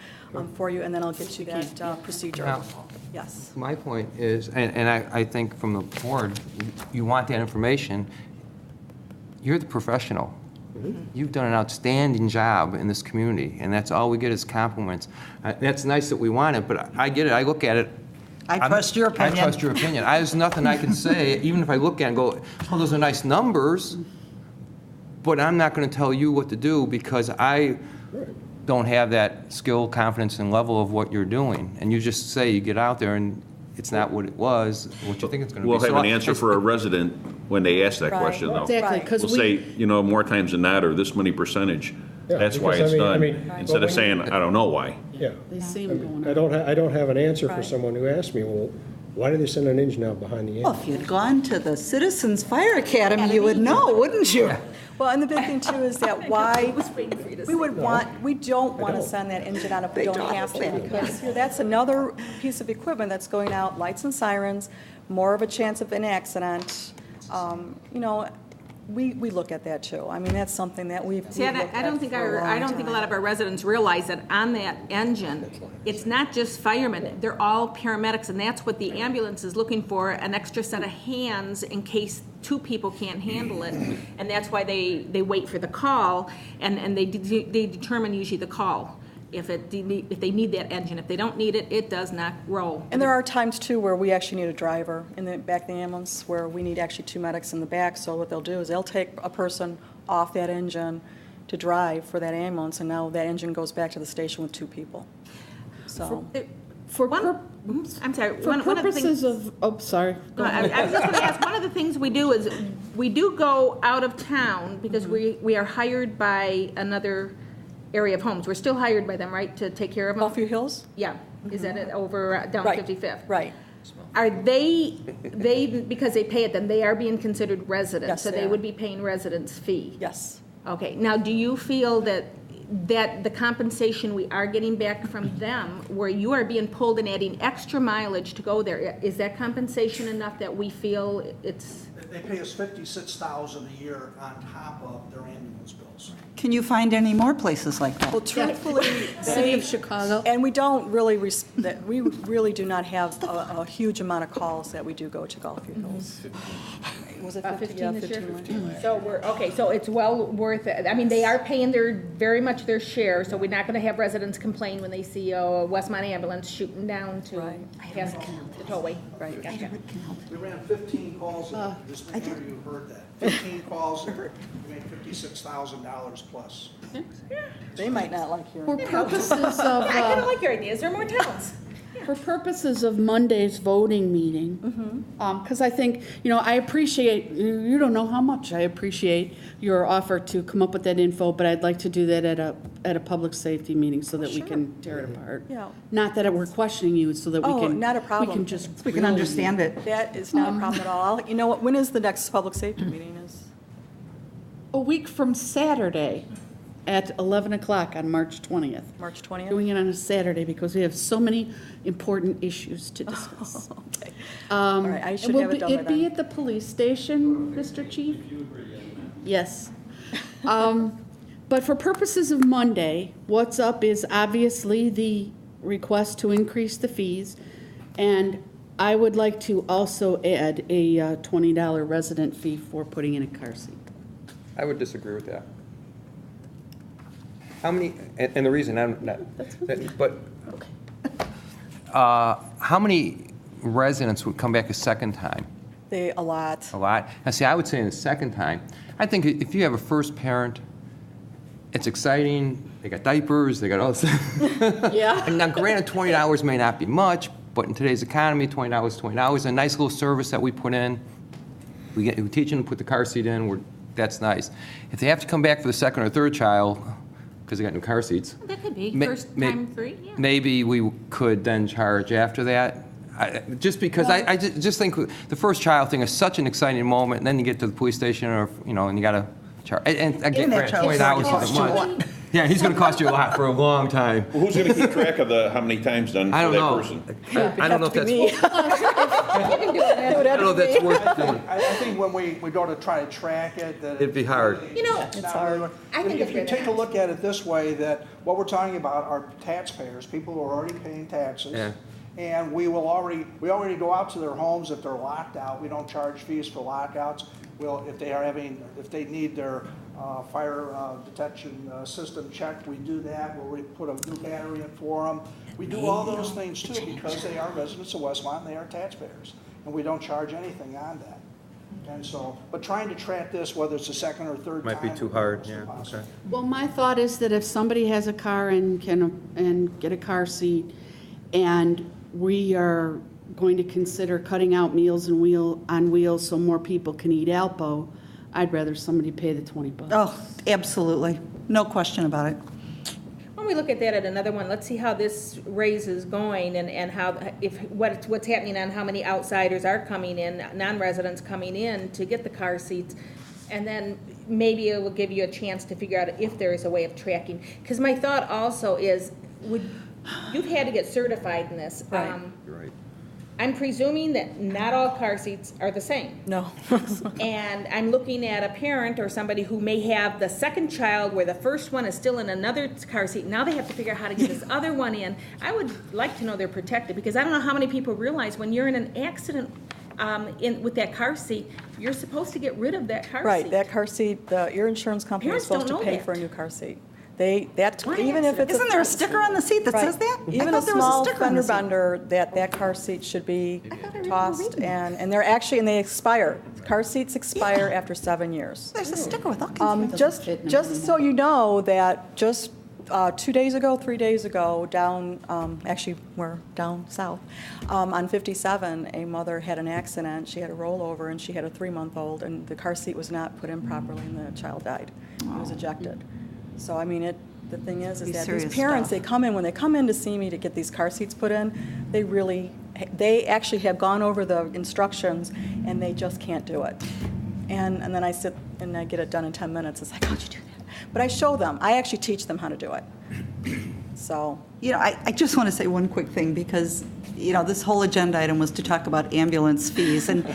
for you, and then I'll get you that procedure. Now, Yes. My point is, and I think from the board, you want that information. You're the professional. You've done an outstanding job in this community, and that's all we get is compliments. That's nice that we want it, but I get it, I look at it. I trust your opinion. I trust your opinion. There's nothing I can say, even if I look at it and go, oh, those are nice numbers, but I'm not going to tell you what to do because I don't have that skill, confidence, and level of what you're doing. And you just say, you get out there and it's not what it was, what you think it's going to be. We'll have an answer for a resident when they ask that question, though. Exactly, 'cause We'll say, more times than not, or this many percentage, Yeah, that's why because, it's I done, mean, instead of saying, I don't know why. Yeah. They seem going I on. don't have an answer for someone who asked me, well, why did they send an engine out behind the Well, ambulance? if you'd gone to the Citizens Fire Academy, you would know, wouldn't you? Well, and the big thing too is that why, we don't want to send that engine out if we don't have to, because that's another piece of equipment that's going out, lights and sirens, more of a chance of an accident. We look at that too. I mean, that's something that we've See, I don't think a lot of our residents realize that on that engine, it's not just firemen, they're all paramedics, and that's what the ambulance is looking for, an extra set of hands in case two people can't handle it. And that's why they wait for the call, and they determine usually the call. If they need that engine. If they don't need it, it does not roll. And there are times too where we actually need a driver in the back of the ambulance, where we need actually 2 medics in the back. So what they'll do is they'll take a person off that engine to drive for that ambulance, and now that engine goes back to the station with 2 people. So. I'm sorry. For purposes of, sorry. Go ahead. I was just going to ask, one of the things we do is we do go out of town because we are hired by another area of homes. We're still hired by them, right, to take care of them? Bellevue Hills? Yeah. Is that it over down Right. 55th? Right. Are they, because they pay it, then they are being considered residents? Yes, So they they are. would be paying residence fee? Yes. Okay. Now, do you feel that the compensation we are getting back from them, where you are being pulled and adding extra mileage to go there, is that compensation enough that we feel it's? They pay us $56,000 a year on top of their ambulance bills. Can you find any more places like that? Well, truthfully, City of Chicago. And we don't really, we really do not have a huge amount of calls that we do go to Bellevue Hills. Was it 50? 15 Yeah, this year? 15. So so it's well worth it. I mean, they are paying very much their share, so we're not gonna have residents complain when they see a Westmont ambulance shooting down to past the tollway. Right. Gotcha. We ran 15 calls, just make sure you heard that. 15 calls, we made $56,000 plus. They might not like For hearing. purposes of, I kinda like your idea. Is there more towns? for purposes of Monday's voting meeting, because I think, I appreciate, you don't know how much I appreciate your offer to come up with that info, but I'd like to do that at a public safety meeting so that we can tear it apart. Yeah. Not that we're questioning you, so that we Oh, can. not a problem. We can just. We can grill understand you. it. That is not a problem at all. You know what, when is the next public safety meeting? Is A week from Saturday at 11 o'clock on March 20th. March 20th? Doing it on a Saturday because we have so many important issues to discuss. Okay. All right, I should Will have it done by it be then. at the police station, Mr. Chief? Yes. But for purposes of Monday, what's up is obviously the request to increase the fees. And I would like to also add a $20 resident fee for putting in a car seat. I would disagree with that. How many, and the reason I'm not, but, how many residents would come back a second time? A lot. A lot? Now, see, I would say in the second time, I think if you have a first parent, it's exciting, they got diapers, they got all this. Yeah. And now granted, $20 may not be much, but in today's economy, $20 is $20. A nice little service that we put in. We teach them to put the car seat in, that's nice. If they have to come back for the second or third child, because they got new car seats. That could be, Ma- first ma- time free, yeah. Maybe we could then charge after that. Just because I just think the first child thing is such an exciting moment, and then you get to the police station or, and you got to charge. And I get that $20 child's isn't much. Yeah, he's going to cost you a lot for a long time. Well, who's going to keep track of how many times done I for don't that know. person? I don't know if that's. You can do it. I don't know if that's worth doing. I think when we go to try to track it, that. It'd be hard. It's hard. I think If it's you very take a nice. look at it this way, that what we're talking about are taxpayers, people who are already paying taxes. Yeah. And we already go out to their homes if they're locked out. We don't charge fees for lockouts. Well, if they need their fire detection system checked, we do that, where we put a new battery in for them. We do all those things too, because they are residents of Westmont and they are taxpayers, and we don't charge anything on that. And so, but trying to track this, whether it's the second or third time. Might be too hard, yeah, okay. Well, my thought is that if somebody has a car and can get a car seat, and we are going to consider cutting out Meals on Wheels so more people can eat Alpo, I'd rather somebody pay the $20. Oh, absolutely. No question about it. When we look at that at another one, let's see how this raise is going and how, what's happening on how many outsiders are coming in, non-residents coming in to get the car seats. And then maybe it will give you a chance to figure out if there is a way of tracking. Because my thought also is, you've had to get certified in this. Right. You're right. I'm presuming that not all car seats are the same. No. And I'm looking at a parent or somebody who may have the second child where the first one is still in another car seat. Now they have to figure out how to get this other one in. I would like to know they're protected, because I don't know how many people realize when you're in an accident with that car seat, you're supposed to get rid of that car seat. Right, that car seat, your insurance company is Parents don't supposed to know pay that. for a new car seat. Even if it's Isn't there a sticker on the seat that Right. says that? I Even a thought there was small sticker on the fender seat. bender, that car seat should be tossed, and they're actually, and they expire. Car seats expire after 7 years. There's a sticker with all kinds of Just so you know that just 2 days ago, 3 days ago, down, actually, we're down south, on 57, a mother had an accident. She had a rollover, and she had a 3-month-old, and the car seat was not put in properly, and the child died. He was ejected. So, I mean, the thing is that serious these parents, stuff. when they come in to see me to get these car seats put in, they actually have gone over the instructions, and they just can't do it. And then I sit and I get it done in 10 minutes. It's like, how'd you do that? But I show them. I actually teach them how to do it. So. You know, I just want to say one quick thing, because, you know, this whole agenda item was to talk about ambulance fees. And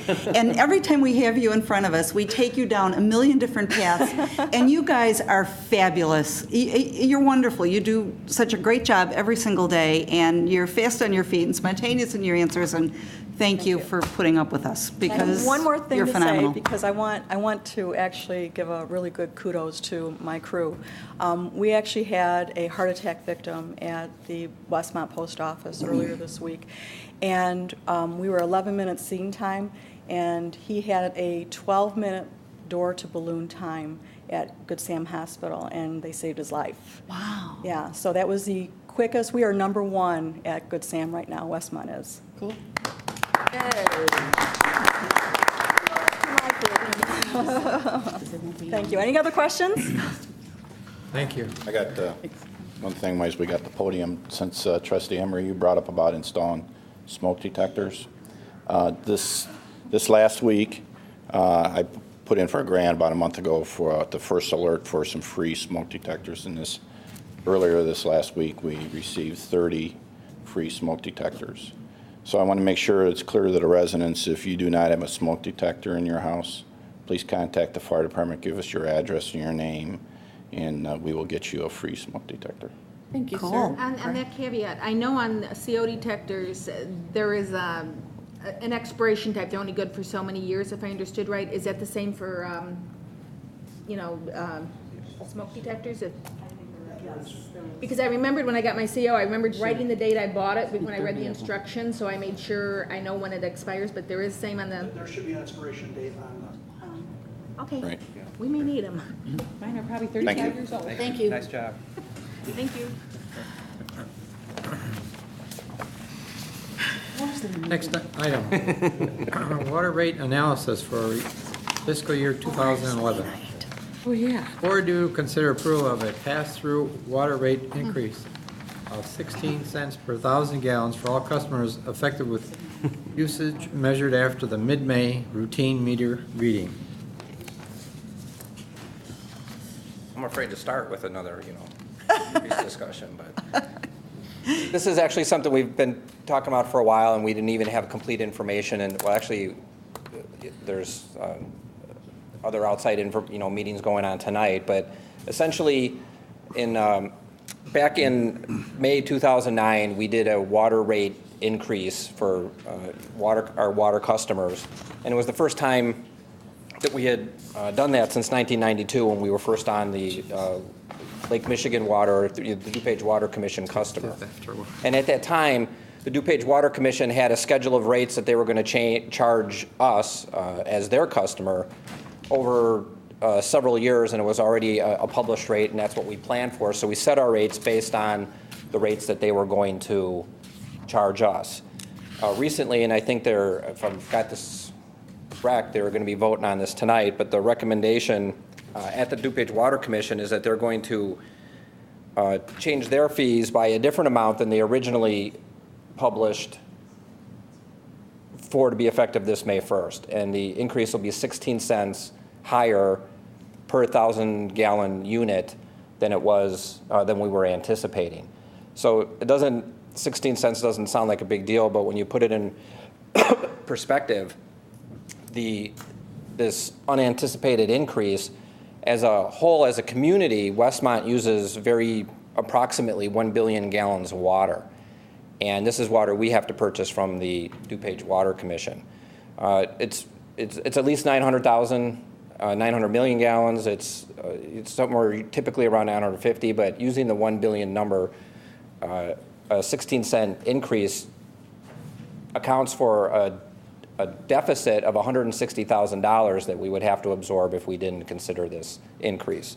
every time we have you in front of us, we take you down a million different paths. And you guys are fabulous. You're wonderful. You do such a great job every single day. And you're fast on your feet and spontaneous in your answers. And thank you for putting up with us, because And one more thing you're to phenomenal. say, because I want to actually give a really good kudos to my crew. We actually had a heart attack victim at the Westmont Post Office earlier this week, and we were 11 minutes scene time, and he had a 12-minute door to balloon time at Good Sam Hospital, and they saved his life. Wow. Yeah, so that was the quickest. We are #1 at Good Sam right now. Westmont is. Cool. Thank you. Any other questions? Thank you. I got one thing, while we got the podium, since Trustee Emery, you brought up about installing smoke detectors. This last week, I put in for a grant about a month ago for the first alert for some free smoke detectors. And earlier this last week, we received 30 free smoke detectors. So I want to make sure it's clear to the residents, if you do not have a smoke detector in your house, please contact the fire department, give us your address and your name, and we will get you a free smoke detector. Thank you, sir. On that caveat, I know on CO detectors, there is an expiration type. They're only good for so many years, if I understood right. Is that the same for, smoke detectors? Because I remembered when I got my CO, I remembered writing the date I bought it when I read the instructions, so I made sure I know when it expires, but there is same on the... There should be an expiration date on Okay. Right. We may need them. Mine are probably 35 years old. Thank you. Nice job. Thank you. Next item, water rate analysis for fiscal year 2011. Oh, yeah. Board to consider approval of a pass-through water rate increase of 16 cents per 1,000 gallons for all customers affected with usage measured after the mid-May routine meter reading. I'm afraid to start with another, discussion, but this is actually something we've been talking about for a while, and we didn't even have complete information. And well, actually, there's other outside meetings going on tonight. But essentially, back in May 2009, we did a water rate increase for our water customers, and it was the first time that we had done that since 1992 when we were first on the Lake Michigan Water, the DuPage Water Commission customer. And at that time, the DuPage Water Commission had a schedule of rates that they were going to charge us as their customer over several years, and it was already a published rate, and that's what we planned for. So we set our rates based on the rates that they were going to charge us. Recently, and I think if I've got this correct, they were going to be voting on this tonight, but the recommendation at the DuPage Water Commission is that they're going to change their fees by a different amount than they originally published for to be effective this May 1st. And the increase will be 16 cents higher per 1,000-gallon unit than it was, than we were anticipating. So 16 cents doesn't sound like a big deal, but when you put it in perspective, this unanticipated increase, as a whole, as a community, Westmont uses approximately 1 billion gallons of water. And this is water we have to purchase from the DuPage Water Commission. It's at least 900 million gallons. It's somewhere typically around 950, but using the 1 billion number, a 16-cent increase accounts for a deficit of $160,000 that we would have to absorb if we didn't consider this increase.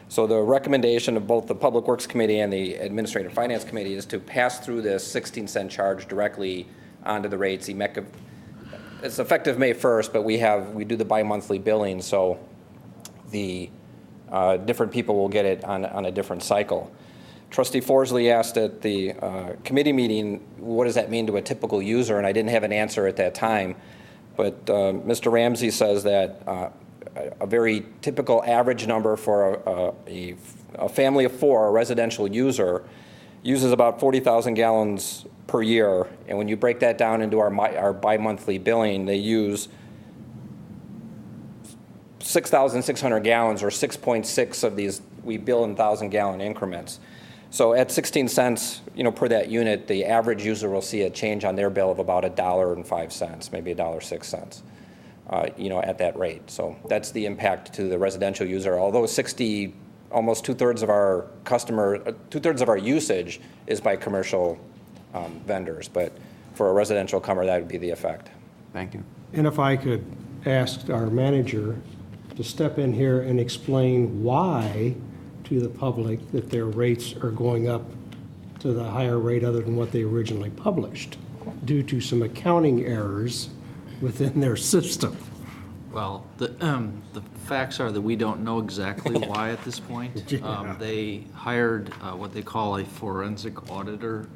So the recommendation of both the Public Works Committee and the Administrative Finance Committee is to pass through this 16-cent charge directly onto the rates. It's effective May 1st, but we do the bi-monthly billing, so the different people will get it on a different cycle. Trustee Forsley asked at the committee meeting, what does that mean to a typical user? And I didn't have an answer at that time. But Mr. Ramsey says that a very typical average number for a family of four, a residential user, uses about 40,000 gallons per year. And when you break that down into our bi-monthly billing, they use 6,600 gallons, or 6.6 of these we bill in 1,000-gallon increments. So at 16 cents, per that unit, the average user will see a change on their bill of about $1.05, maybe $1.06, at that rate. So that's the impact to the residential user. Although almost two-thirds of our usage is by commercial vendors, but for a residential comer, that would be the effect. Thank you. And if I could ask our manager to step in here and explain why to the public that their rates are going up to the higher rate other than what they originally published due to some accounting errors within their system. Well, the facts are that we don't know exactly why at this point. Yeah. They hired what they call a forensic auditor.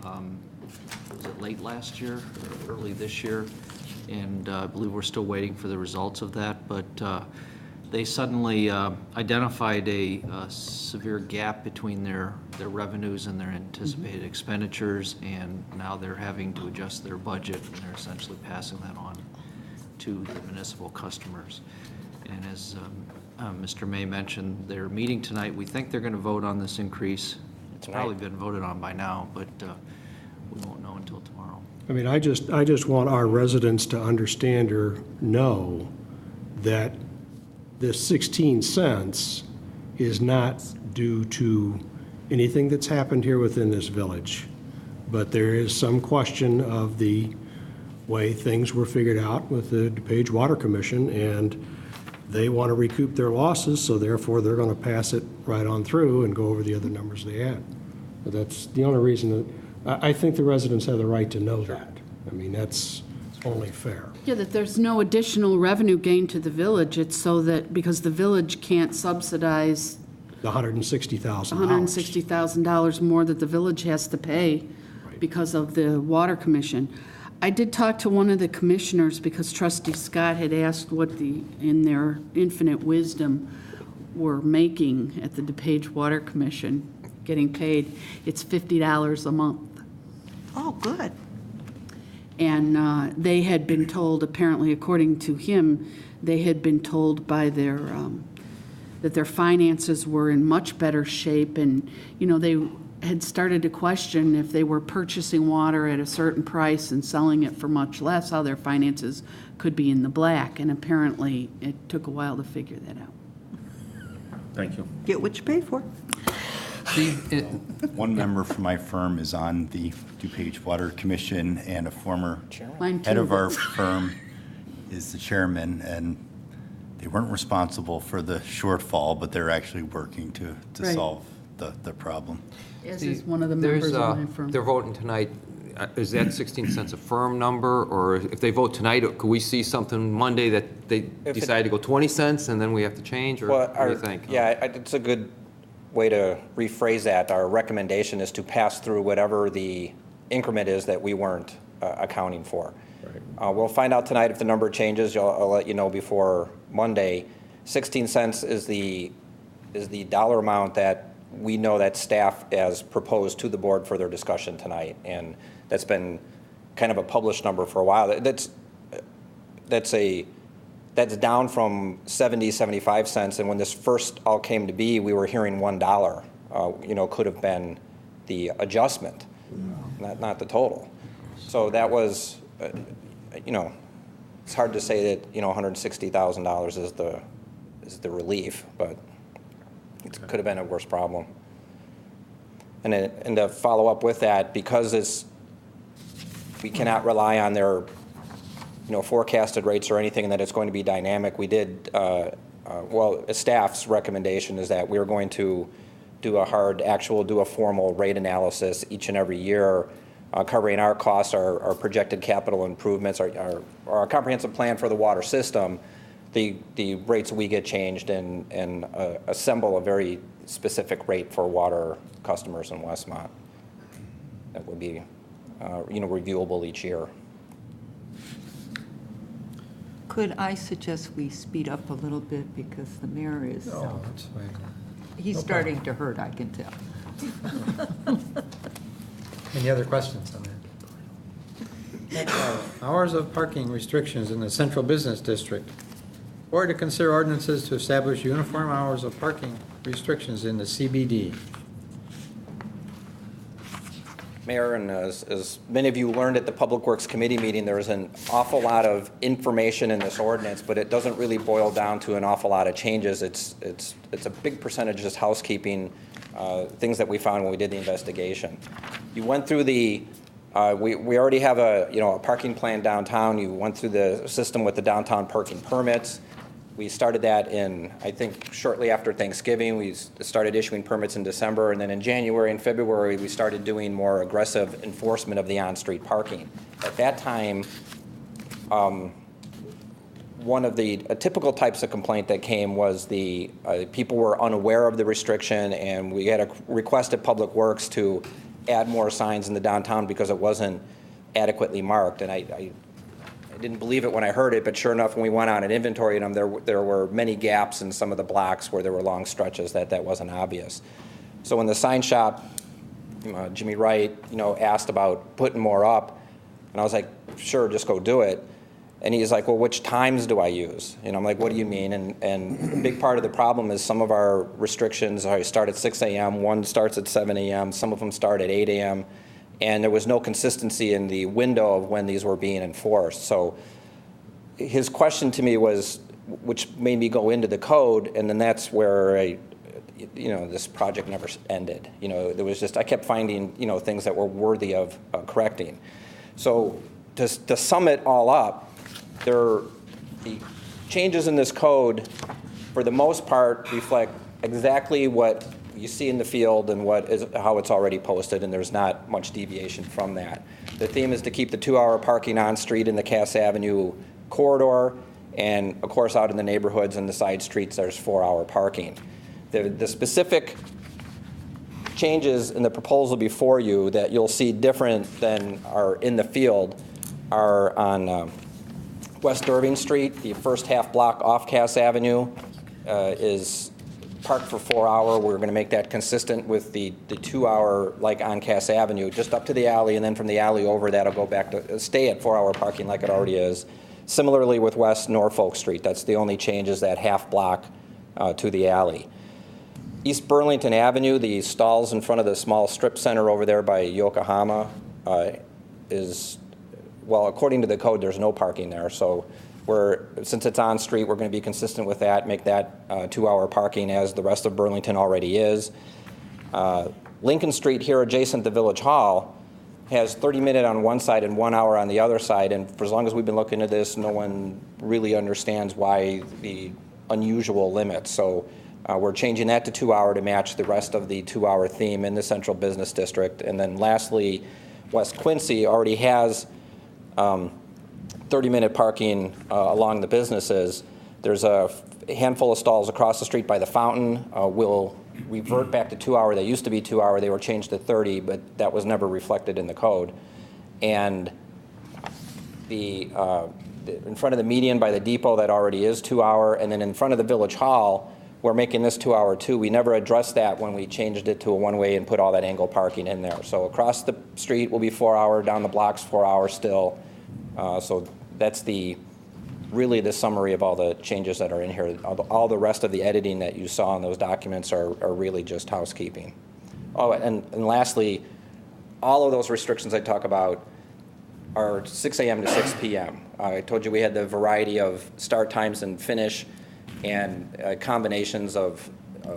Was it late last year or early this year? And I believe we're still waiting for the results of that. But they suddenly identified a severe gap between their revenues and their anticipated expenditures, and now they're having to adjust their budget, and they're essentially passing that on to the municipal customers. And as Mr. May mentioned, they're meeting tonight. We think they're going to vote on this increase. It's probably been voted on by now, but we won't know until tomorrow. I mean, I just want our residents to understand or know that this 16 cents is not due to anything that's happened here within this village, but there is some question of the way things were figured out with the DuPage Water Commission, and they want to recoup their losses, so therefore they're going to pass it right on through and go over the other numbers they had. But that's the only reason that I think the residents have the right to know that. I mean, that's only fair. Yeah, that there's no additional revenue gain to the village. It's so that, because the village can't subsidize The $160,000. $160,000 more that the village has to pay because of the water commission. I did talk to one of the commissioners because Trustee Scott had asked what in their infinite wisdom, were making at the DuPage Water Commission, getting paid. It's $50 a month. Oh, good. And they had been told, apparently, according to him, they had been told by that their finances were in much better shape, and had started to question if they were purchasing water at a certain price and selling it for much less, how their finances could be in the black. And apparently, it took a while to figure that out. Thank you. Get what you pay for. One member from my firm is on the DuPage Water Commission, and a former Mine head too. of our firm is the chairman, and they weren't responsible for the shortfall, but they're actually working to Right. solve the problem. As is one of the members of my firm. They're voting tonight. Is that 16 cents a firm number? Or if they vote tonight, could we see something Monday that they decide to go 20 cents and then we have to change? Or Well, what do you think? Yeah, it's a good way to rephrase that. Our recommendation is to pass through whatever the increment is that we weren't accounting for. We'll find out tonight if the number changes. I'll let you know before Monday. 16 cents is the dollar amount that we know that staff has proposed to the board for their discussion tonight, and that's been kind of a published number for a while. That's down from 70, 75 cents, and when this first all came to be, we were hearing $1, could have been the adjustment, not the total. So that was, it's hard to say that, $160,000 is the relief, but it could have been a worse problem. And to follow up with that, because we cannot rely on their forecasted rates or anything, and that it's going to be dynamic, we did, staff's recommendation is that we're going to do a formal rate analysis each and every year, covering our costs, our projected capital improvements, our comprehensive plan for the water system, the rates we get changed, and assemble a very specific rate for water customers in Westmont that would be reviewable each year. Could I suggest we speed up a little bit because the mayor is, No, that's fine. he's No starting to hurt, I can tell. Any other questions on that? Hours of parking restrictions in the central business district. Or to consider ordinances to establish uniform hours of parking restrictions in the CBD. Mayor, and as many of you learned at the Public Works Committee meeting, there's an awful lot of information in this ordinance, but it doesn't really boil down to an awful lot of changes. It's a big percentage just housekeeping, things that we found when we did the investigation. You went through we already have a parking plan downtown. You went through the system with the downtown parking permits. We started that I think, shortly after Thanksgiving. We started issuing permits in December, and then in January and February, we started doing more aggressive enforcement of the on-street parking. At that time, one of the typical types of complaint that came was people were unaware of the restriction, and we had a request at Public Works to add more signs in the downtown because it wasn't adequately marked. And I didn't believe it when I heard it, but sure enough, when we went on and inventoried them, there were many gaps in some of the blocks where there were long stretches that wasn't obvious. So when the sign shop, Jimmy Wright, asked about putting more up, and I was like, sure, just go do it. And he's like, well, which times do I use? And I'm like, what do you mean? And a big part of the problem is some of our restrictions start at 6 a.m., one starts at 7 a.m., some of them start at 8 a.m., and there was no consistency in the window of when these were being enforced. So his question to me was, which made me go into the code, and then that's where this project never ended. There was I kept finding, things that were worthy of correcting. So to sum it all up, the changes in this code, for the most part, reflect exactly what you see in the field and how it's already posted, and there's not much deviation from that. The theme is to keep the 2-hour parking on street in the Cass Avenue corridor, and of course out in the neighborhoods and the side streets there's 4-hour parking. The specific changes in the proposal before you that you'll see different than are in the field are on West Irving Street. The first half block off Cass Avenue is parked for 4-hour. We're going to make that consistent with the 2-hour like on Cass Avenue, just up to the alley, and then from the alley over, that'll go back to stay at 4-hour parking like it already is. Similarly with West Norfolk Street, that's the only change is that half block to the alley. East Burlington Avenue, the stalls in front of the small strip center over there by Yokohama is, well, according to the code, there's no parking there. So since it's on street, we're going to be consistent with that, make that 2-hour parking as the rest of Burlington already is. Lincoln Street here adjacent to Village Hall has 30-minute on one side and 1 hour on the other side. And for as long as we've been looking at this, no one really understands why the unusual limit. So we're changing that to 2-hour to match the rest of the 2-hour theme in the central business district. And then lastly, West Quincy already has 30-minute parking along the businesses. There's a handful of stalls across the street by the fountain. We'll revert back to 2-hour. They used to be 2-hour. They were changed to 30, but that was never reflected in the code. And in front of the median by the depot, that already is 2-hour. And then in front of the Village Hall, we're making this 2-hour too. We never addressed that when we changed it to a one-way and put all that angle parking in there. So across the street will be 4-hour, down the blocks 4-hour still. So that's really the summary of all the changes that are in here. All the rest of the editing that you saw in those documents are really just housekeeping. Oh, and lastly, all of those restrictions I talk about are 6 a.m. to 6 p.m. I told you we had the variety of start times and finish and combinations of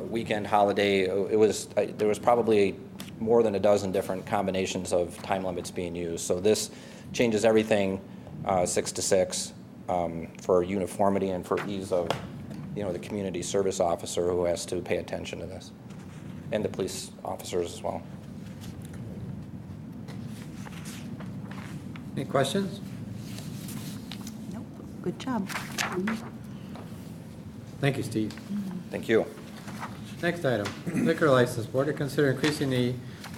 weekend, holiday. There was probably more than a dozen different combinations of time limits being used. So this changes everything 6 to 6 for uniformity and for ease of, the community service officer who has to pay attention to this, and the police officers as well. Any questions? Nope. Good job. Thank you, Steve. Thank you. Next item, liquor license. Board to consider increasing the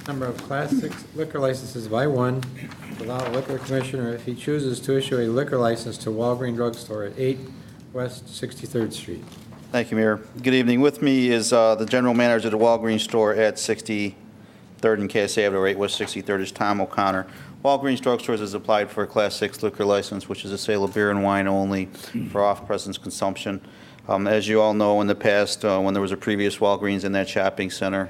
number of Class 6 liquor licenses by one to allow a liquor commissioner, if he chooses, to issue a liquor license to Walgreens Drug Store at 8 West 63rd Street. Thank you, Mayor. Good evening. With me is the general manager of the Walgreens store at 63rd and Cass Avenue, or 8 West 63rd, is Tom O'Connor. Walgreens Drug Stores has applied for a Class 6 liquor license, which is a sale of beer and wine only for off-premise consumption. As you all know, in the past, when there was a previous Walgreens in that shopping center,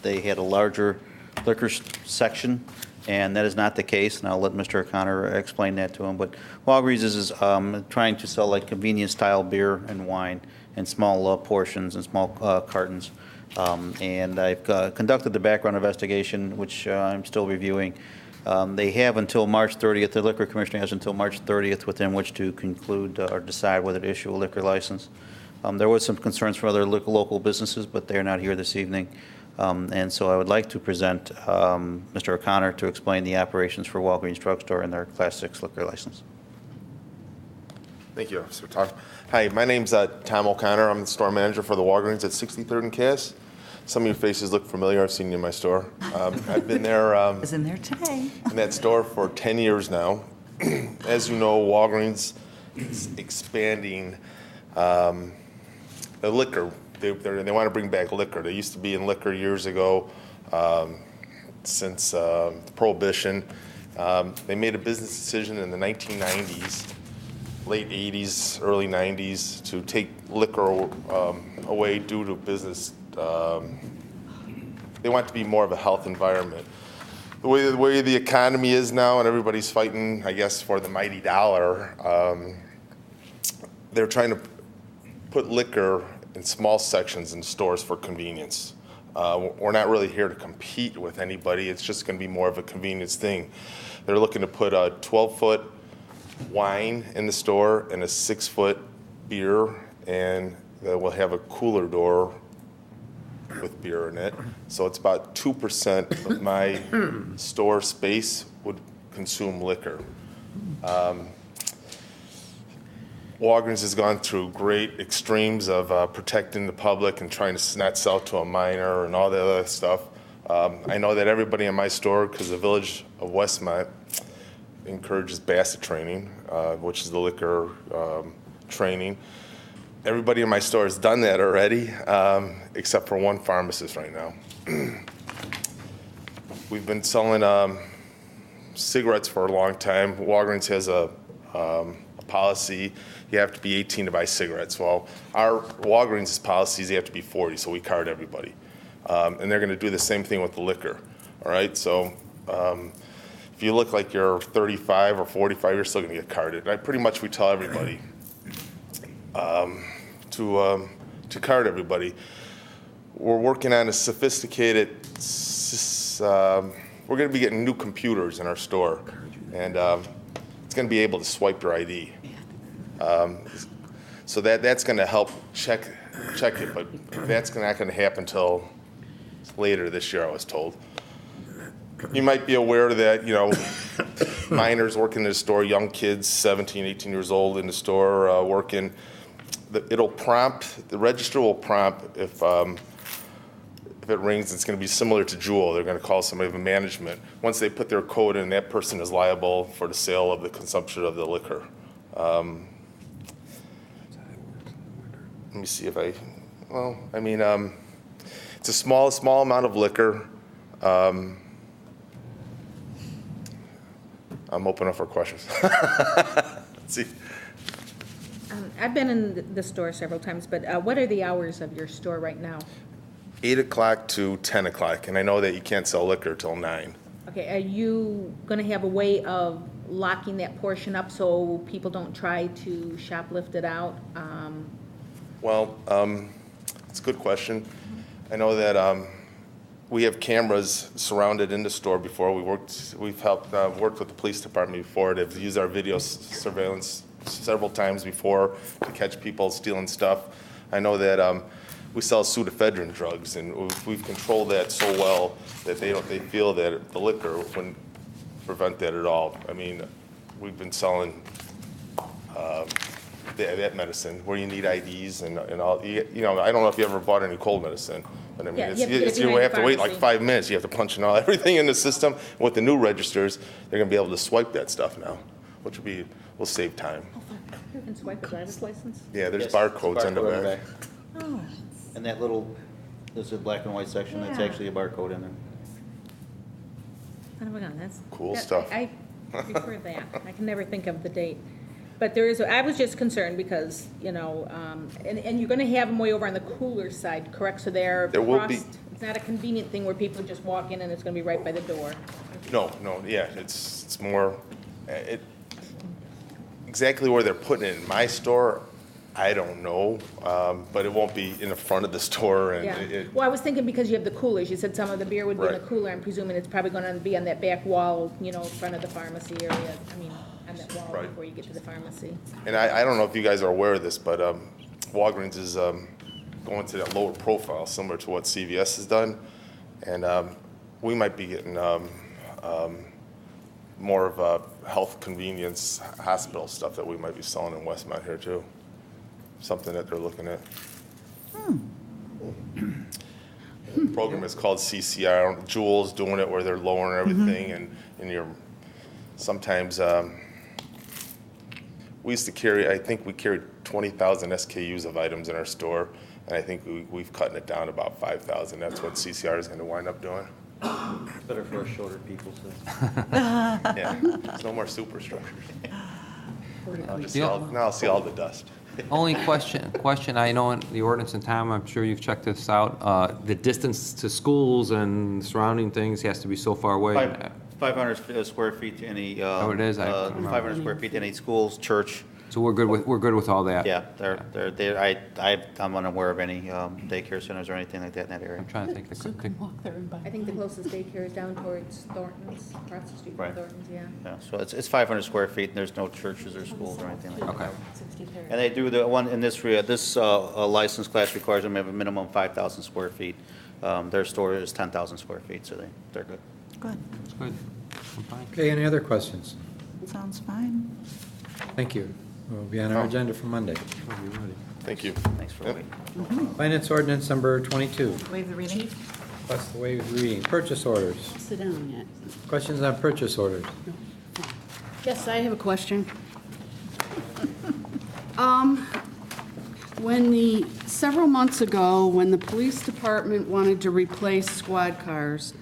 they had a larger liquor section, and that is not the case, and I'll let Mr. O'Connor explain that to him. But Walgreens is trying to sell like convenience-style beer and wine in small portions and small cartons. And I've conducted the background investigation, which I'm still reviewing. They have until March 30th, the Liquor Commissioner has until March 30th within which to conclude or decide whether to issue a liquor license. There was some concerns from other local businesses, but they're not here this evening. And so I would like to present Mr. O'Connor to explain the operations for Walgreens Drug Store and their Class 6 liquor license. Thank you, Officer Tom. Hi, my name's Tom O'Connor. I'm the store manager for the Walgreens at 63rd and Cass. Some of your faces look familiar. I've seen you in my store. I've been there. I was in there today. In that store for 10 years now. As you know, Walgreens is expanding the liquor. They want to bring back liquor. They used to be in liquor years ago, since Prohibition. They made a business decision in the 1990s, late 80s, early 90s, to take liquor away due to business. They want to be more of a health environment. The way the economy is now, and everybody's fighting, I guess, for the mighty dollar, they're trying to put liquor in small sections in stores for convenience. We're not really here to compete with anybody. It's just going to be more of a convenience thing. They're looking to put a 12-foot wine in the store and a 6-foot beer, and they will have a cooler door with beer in it. So it's about 2% of my store space would consume liquor. Walgreens has gone through great extremes of protecting the public and trying to not sell to a minor and all that other stuff. I know that everybody in my store, because the Village of Westmont encourages BASSET training, which is the liquor training. Everybody in my store has done that already, except for one pharmacist right now. We've been selling cigarettes for a long time. Walgreens has a policy. you have to be 18 to buy cigarettes. Well, our Walgreens' policy is you have to be 40, so we card everybody. And they're going to do the same thing with the liquor, all right? So if you look like you're 35 or 45, you're still going to get carded. We tell everybody to card everybody. We're working on a sophisticated, we're going to be getting new computers in our store, and it's going to be able to swipe your ID. So that's going to help check it, but that's not going to happen until later this year, I was told. You might be aware that, minors working in the store, young kids, 17, 18 years old in the store working, the register will prompt if it rings, it's going to be similar to Jewel. They're going to call somebody from management. Once they put their code in, that person is liable for the sale of the consumption of the liquor. Let me see if it's a small amount of liquor. I'm open up for questions. Let's see. I've been in the store several times, but what are the hours of your store right now? 8 o'clock to 10 o'clock, and I know that you can't sell liquor till 9. Okay, are you going to have a way of locking that portion up so people don't try to shoplift it out? It's a good question. I know that we have cameras surrounded in the store before. We've helped worked with the police department before. They've used our video surveillance several times before to catch people stealing stuff. I know that we sell pseudoephedrine drugs, and we've controlled that so well that they feel that the liquor wouldn't prevent that at all. I mean, we've been selling that medicine where you need IDs and all. I don't know if you ever bought any cold medicine, but I mean, you have to wait like 5 minutes. You have to punch in everything in the system. With the new registers, they're going to be able to swipe that stuff now, which will save time. You can swipe a driver's license? Yeah, there's barcodes in the back. Oh. And that there's a black and white section, that's actually a barcode in there. Oh my God, that's cool stuff. I prefer that. I can never think of the date. But I was just concerned because, and you're going to have them way over on the cooler side, correct? So there will be. It's not a convenient thing where people just walk in and it's going to be right by the door. No, yeah, it's more, exactly where they're putting it in my store, I don't know, but it won't be in the front of the store. And Well, I was thinking because you have the coolers, you said some of the beer would be in the Right. cooler. I'm presuming it's probably going to be on that back wall, in front of the pharmacy area. On that wall Right. before you get to the pharmacy. And I don't know if you guys are aware of this, but Walgreens is going to that lower profile, similar to what CVS has done. And we might be getting more of a health convenience hospital stuff that we might be selling in Westmont here too. Something that they're looking at. The program is called CCR. Jewel's doing it where they're lowering everything, and you're sometimes. We used to carry, I think we carried 20,000 SKUs of items in our store, and I think we've cut it down to about 5,000. That's what CCR is going to wind up doing. Better for us shorter people, so. Yeah, there's no more superstructures. Now I'll see all the dust. Only question, I know in the ordinance, and Tom, I'm sure you've checked this out, the distance to schools and surrounding things has to be so far away. 500 square feet to any, Oh, it is? 500 square feet to any schools, church. So we're good with all that? Yeah, I'm unaware of any daycare centers or anything like that in that area. I'm trying to think. I think the closest daycare is down towards Thornton's, across the street from Right. Thornton's, yeah. Yeah, so it's 500 square feet, and there's no churches or schools or anything like that. Okay. And they do the one in this license class requires them to have a minimum 5,000 square feet. Their store is 10,000 square feet, so they're good. Good. That's good. I'm fine. Okay, any other questions? Sounds fine. Thank you. We'll be on our agenda for Monday. Thank you. Thanks for waiting. Finance ordinance number 22. Waive the reading. Plus the waive reading. Purchase orders. Sit down yet. Questions on purchase orders? Yes, I have a question. Several months ago, when the police department wanted to replace squad cars,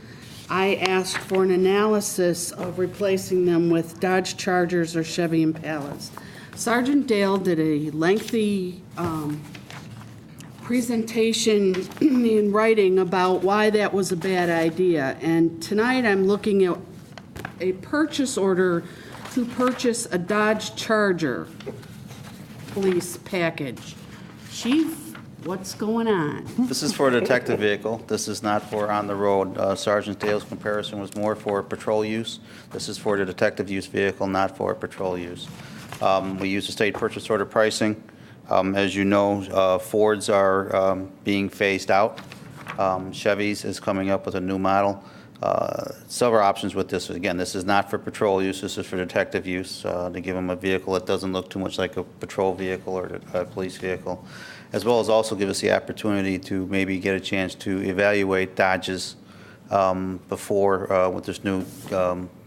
I asked for an analysis of replacing them with Dodge Chargers or Chevy Impalas. Sergeant Dale did a lengthy presentation in writing about why that was a bad idea. And tonight I'm looking at a purchase order to purchase a Dodge Charger police package. Chief, what's going on? This is for a detective vehicle. This is not for on the road. Sergeant Dale's comparison was more for patrol use. This is for the detective use vehicle, not for patrol use. We use the state purchase order pricing. As you know, Fords are being phased out. Chevy's is coming up with a new model. Several options with this. Again, this is not for patrol use. This is for detective use, to give them a vehicle that doesn't look too much like a patrol vehicle or a police vehicle, as well as also give us the opportunity to maybe get a chance to evaluate Dodges before with this new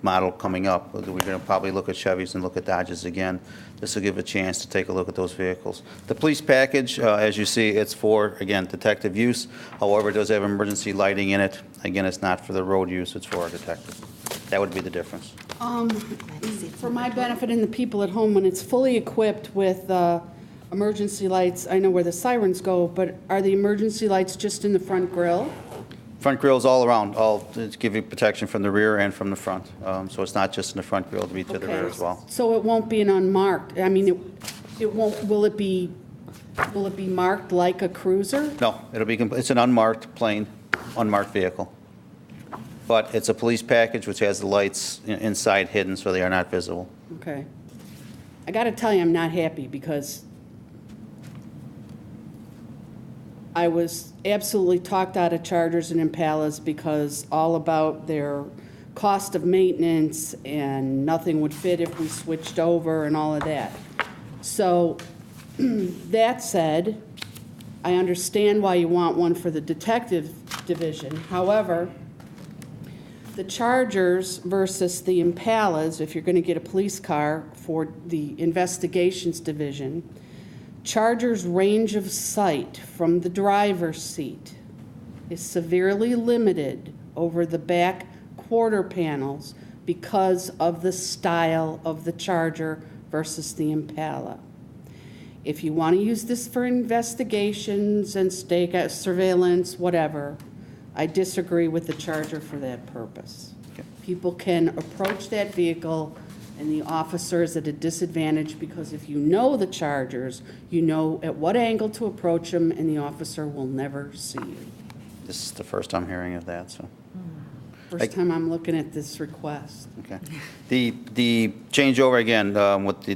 model coming up. We're going to probably look at Chevys and look at Dodges again. This will give a chance to take a look at those vehicles. The police package, as you see, it's for, again, detective use. However, it does have emergency lighting in it. Again, it's not for the road use, it's for our detectives. That would be the difference. For my benefit and the people at home, when it's fully equipped with emergency lights, I know where the sirens go, but are the emergency lights just in the front grille? Front grills all around, all to give you protection from the rear and from the front. So it's not just in the front grill, to be to the rear as well. So it won't be an unmarked, I mean, it won't, will it be marked like a cruiser? No, it's an unmarked, plain, unmarked vehicle. But it's a police package which has the lights inside hidden so they are not visible. Okay. I got to tell you, I'm not happy because I was absolutely talked out of Chargers and Impalas because all about their cost of maintenance and nothing would fit if we switched over and all of that. So that said, I understand why you want one for the detective division. However, the Chargers versus the Impalas, if you're going to get a police car for the investigations division, Charger's range of sight from the driver's seat is severely limited over the back quarter panels because of the style of the Charger versus the Impala. If you want to use this for investigations and stakeout surveillance, whatever, I disagree with the Charger for that purpose. People can approach that vehicle and the officer is at a disadvantage because if you know the Chargers, you know at what angle to approach them and the officer will never see you. This is the first I'm hearing of that, so. First time I'm looking at this request. Okay. The changeover, again,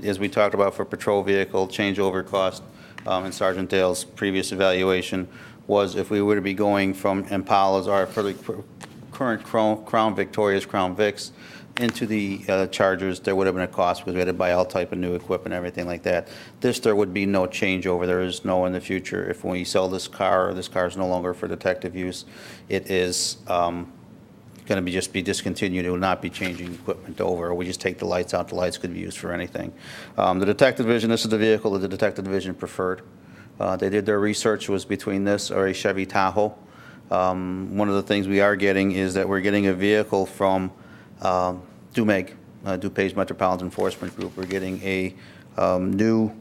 as we talked about for patrol vehicle, changeover cost in Sergeant Dale's previous evaluation was if we were to be going from Impalas or for the current Crown Victorias, Crown Vics, into the Chargers, there would have been a cost because we had to buy all type of new equipment and everything like that. There would be no changeover. There is no in the future. If we sell this car, or this car is no longer for detective use, it is going to just be discontinued. It will not be changing equipment over. We just take the lights out. The lights could be used for anything. The detective division, this is the vehicle that the detective division preferred. They did their research, was between this or a Chevy Tahoe. One of the things we are getting is that we're getting a vehicle from DuPage Metropolitan Enforcement Group. We're getting a new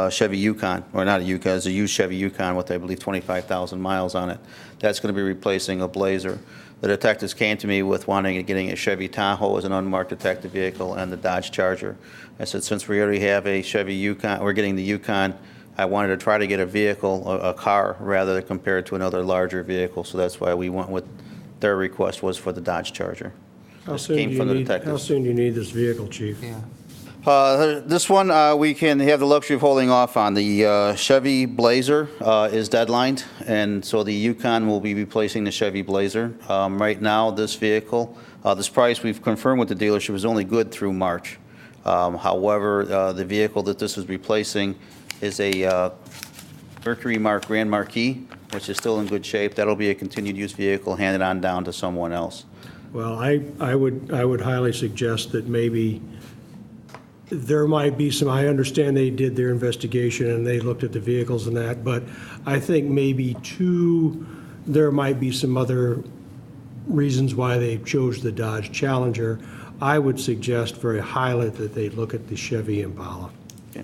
Chevy Yukon, or not a Yukon, it's a used Chevy Yukon with, I believe, 25,000 miles on it. That's going to be replacing a Blazer. The detectives came to me with wanting and getting a Chevy Tahoe as an unmarked detective vehicle and the Dodge Charger. I said, since we already have a Chevy Yukon, we're getting the Yukon, I wanted to try to get a vehicle, a car, rather than compare it to another larger vehicle. So that's why we went with, their request was for the Dodge Charger. How soon do you need this vehicle, Chief? This one, we can have the luxury of holding off on. The Chevy Blazer is deadlined, and so the Yukon will be replacing the Chevy Blazer. Right now, this vehicle, this price we've confirmed with the dealership is only good through March. However, the vehicle that this is replacing is a Mercury Mark Grand Marquis, which is still in good shape. That'll be a continued use vehicle handed on down to someone else. Well, I would highly suggest that maybe there might be some, I understand they did their investigation and they looked at the vehicles and that, but I think maybe there might be some other reasons why they chose the Dodge Challenger. I would suggest very highly that they look at the Chevy Impala. Okay.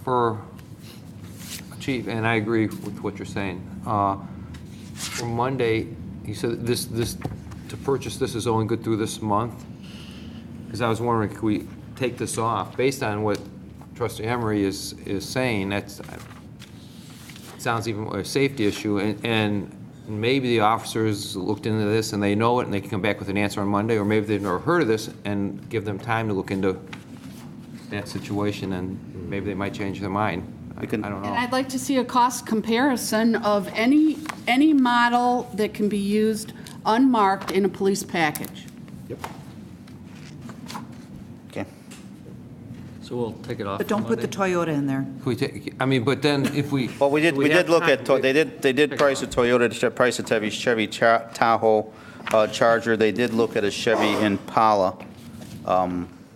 For Chief, and I agree with what you're saying. For Monday, he said this, to purchase this is only good through this month. Because I was wondering, could we take this off? Based on what Trustee Emery is saying, that's, it sounds even a safety issue, and maybe the officers looked into this and they know it and they can come back with an answer on Monday, or maybe they've never heard of this and give them time to look into that situation, and maybe they might change their mind. I don't know. And I'd like to see a cost comparison of any model that can be used unmarked in a police package. Okay. So we'll take it off. But don't put the Toyota in there. Could we take, I mean, but then if we. Well, we did have look time- at, they did price a Toyota, they price a Chevy Tahoe Charger. They did look at a Chevy Impala.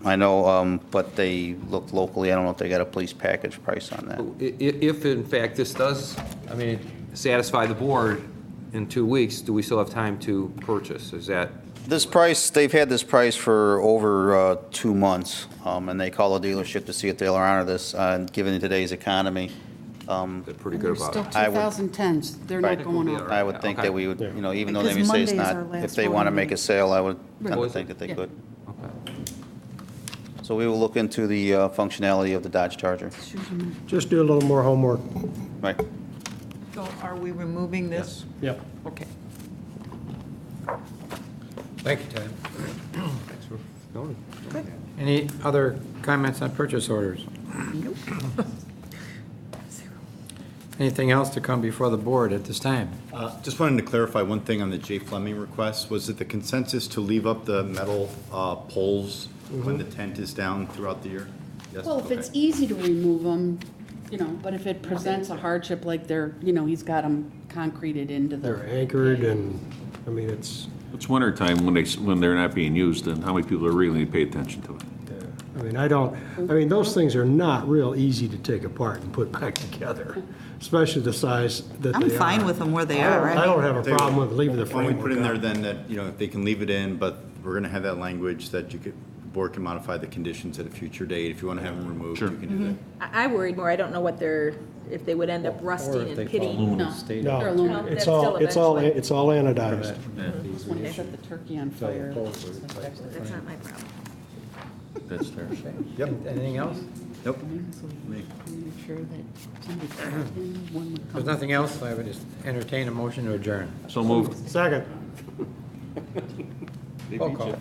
I know, but they looked locally. I don't know if they got a police package price on that. If in fact this does, I mean, satisfy the board in 2 weeks, do we still have time to purchase? Is that? This price, they've had this price for over 2 months, and they call the dealership to see if they'll honor this, given today's economy. They're pretty good about it. Still 2010s, they're not going up. I would think that we would, even though they Because may say it's Monday's not, our last if they want to voting make a day. sale, I would kind Right. of think that they Yeah. could. So we will look into the functionality of the Dodge Charger. Just do a little more homework. Right. So are we removing this? Yep. Okay. Thank you, Ted. Thanks for going. Any other comments on purchase orders? Anything else to come before the board at this time? Just wanted to clarify one thing on the J. Fleming request. Was it the consensus to leave up the metal poles when the tent is down throughout the year? Yes? Well, if Okay. it's easy to remove them, but if it presents a hardship, like he's got them concreted into the. They're anchored and, I mean, it's, It's winter time when they're not being used, and how many people are really going to pay attention to it? I mean, those things are not real easy to take apart and put back together, especially the size that they are. I'm fine with them where they I are. don't have a problem with leaving the Why don't we framework put in there up. then that, if they can leave it in, but we're going to have that language that the board can modify the conditions at a future date. If you want to have them removed, you can do that. I worried more, I don't know what if they would end up rusting and pitting. No, No, they're aluminum. That's it's all, still it's all anodized. When they set the turkey on fire. That's not my problem. That's fair. Yep. Anything else? Nope. Make sure that somebody comes in, one would If come. there's nothing else, I would just entertain a motion to adjourn. So moved. Second. Roll call.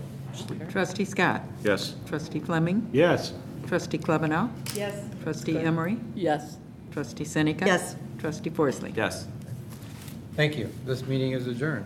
Trustee Scott? Yes. Trustee Fleming? Yes. Trustee Klebanow? Yes. Trustee Emery? Yes. Trustee Seneca? Yes. Trustee Forsley? Yes. Thank you. This meeting is adjourned.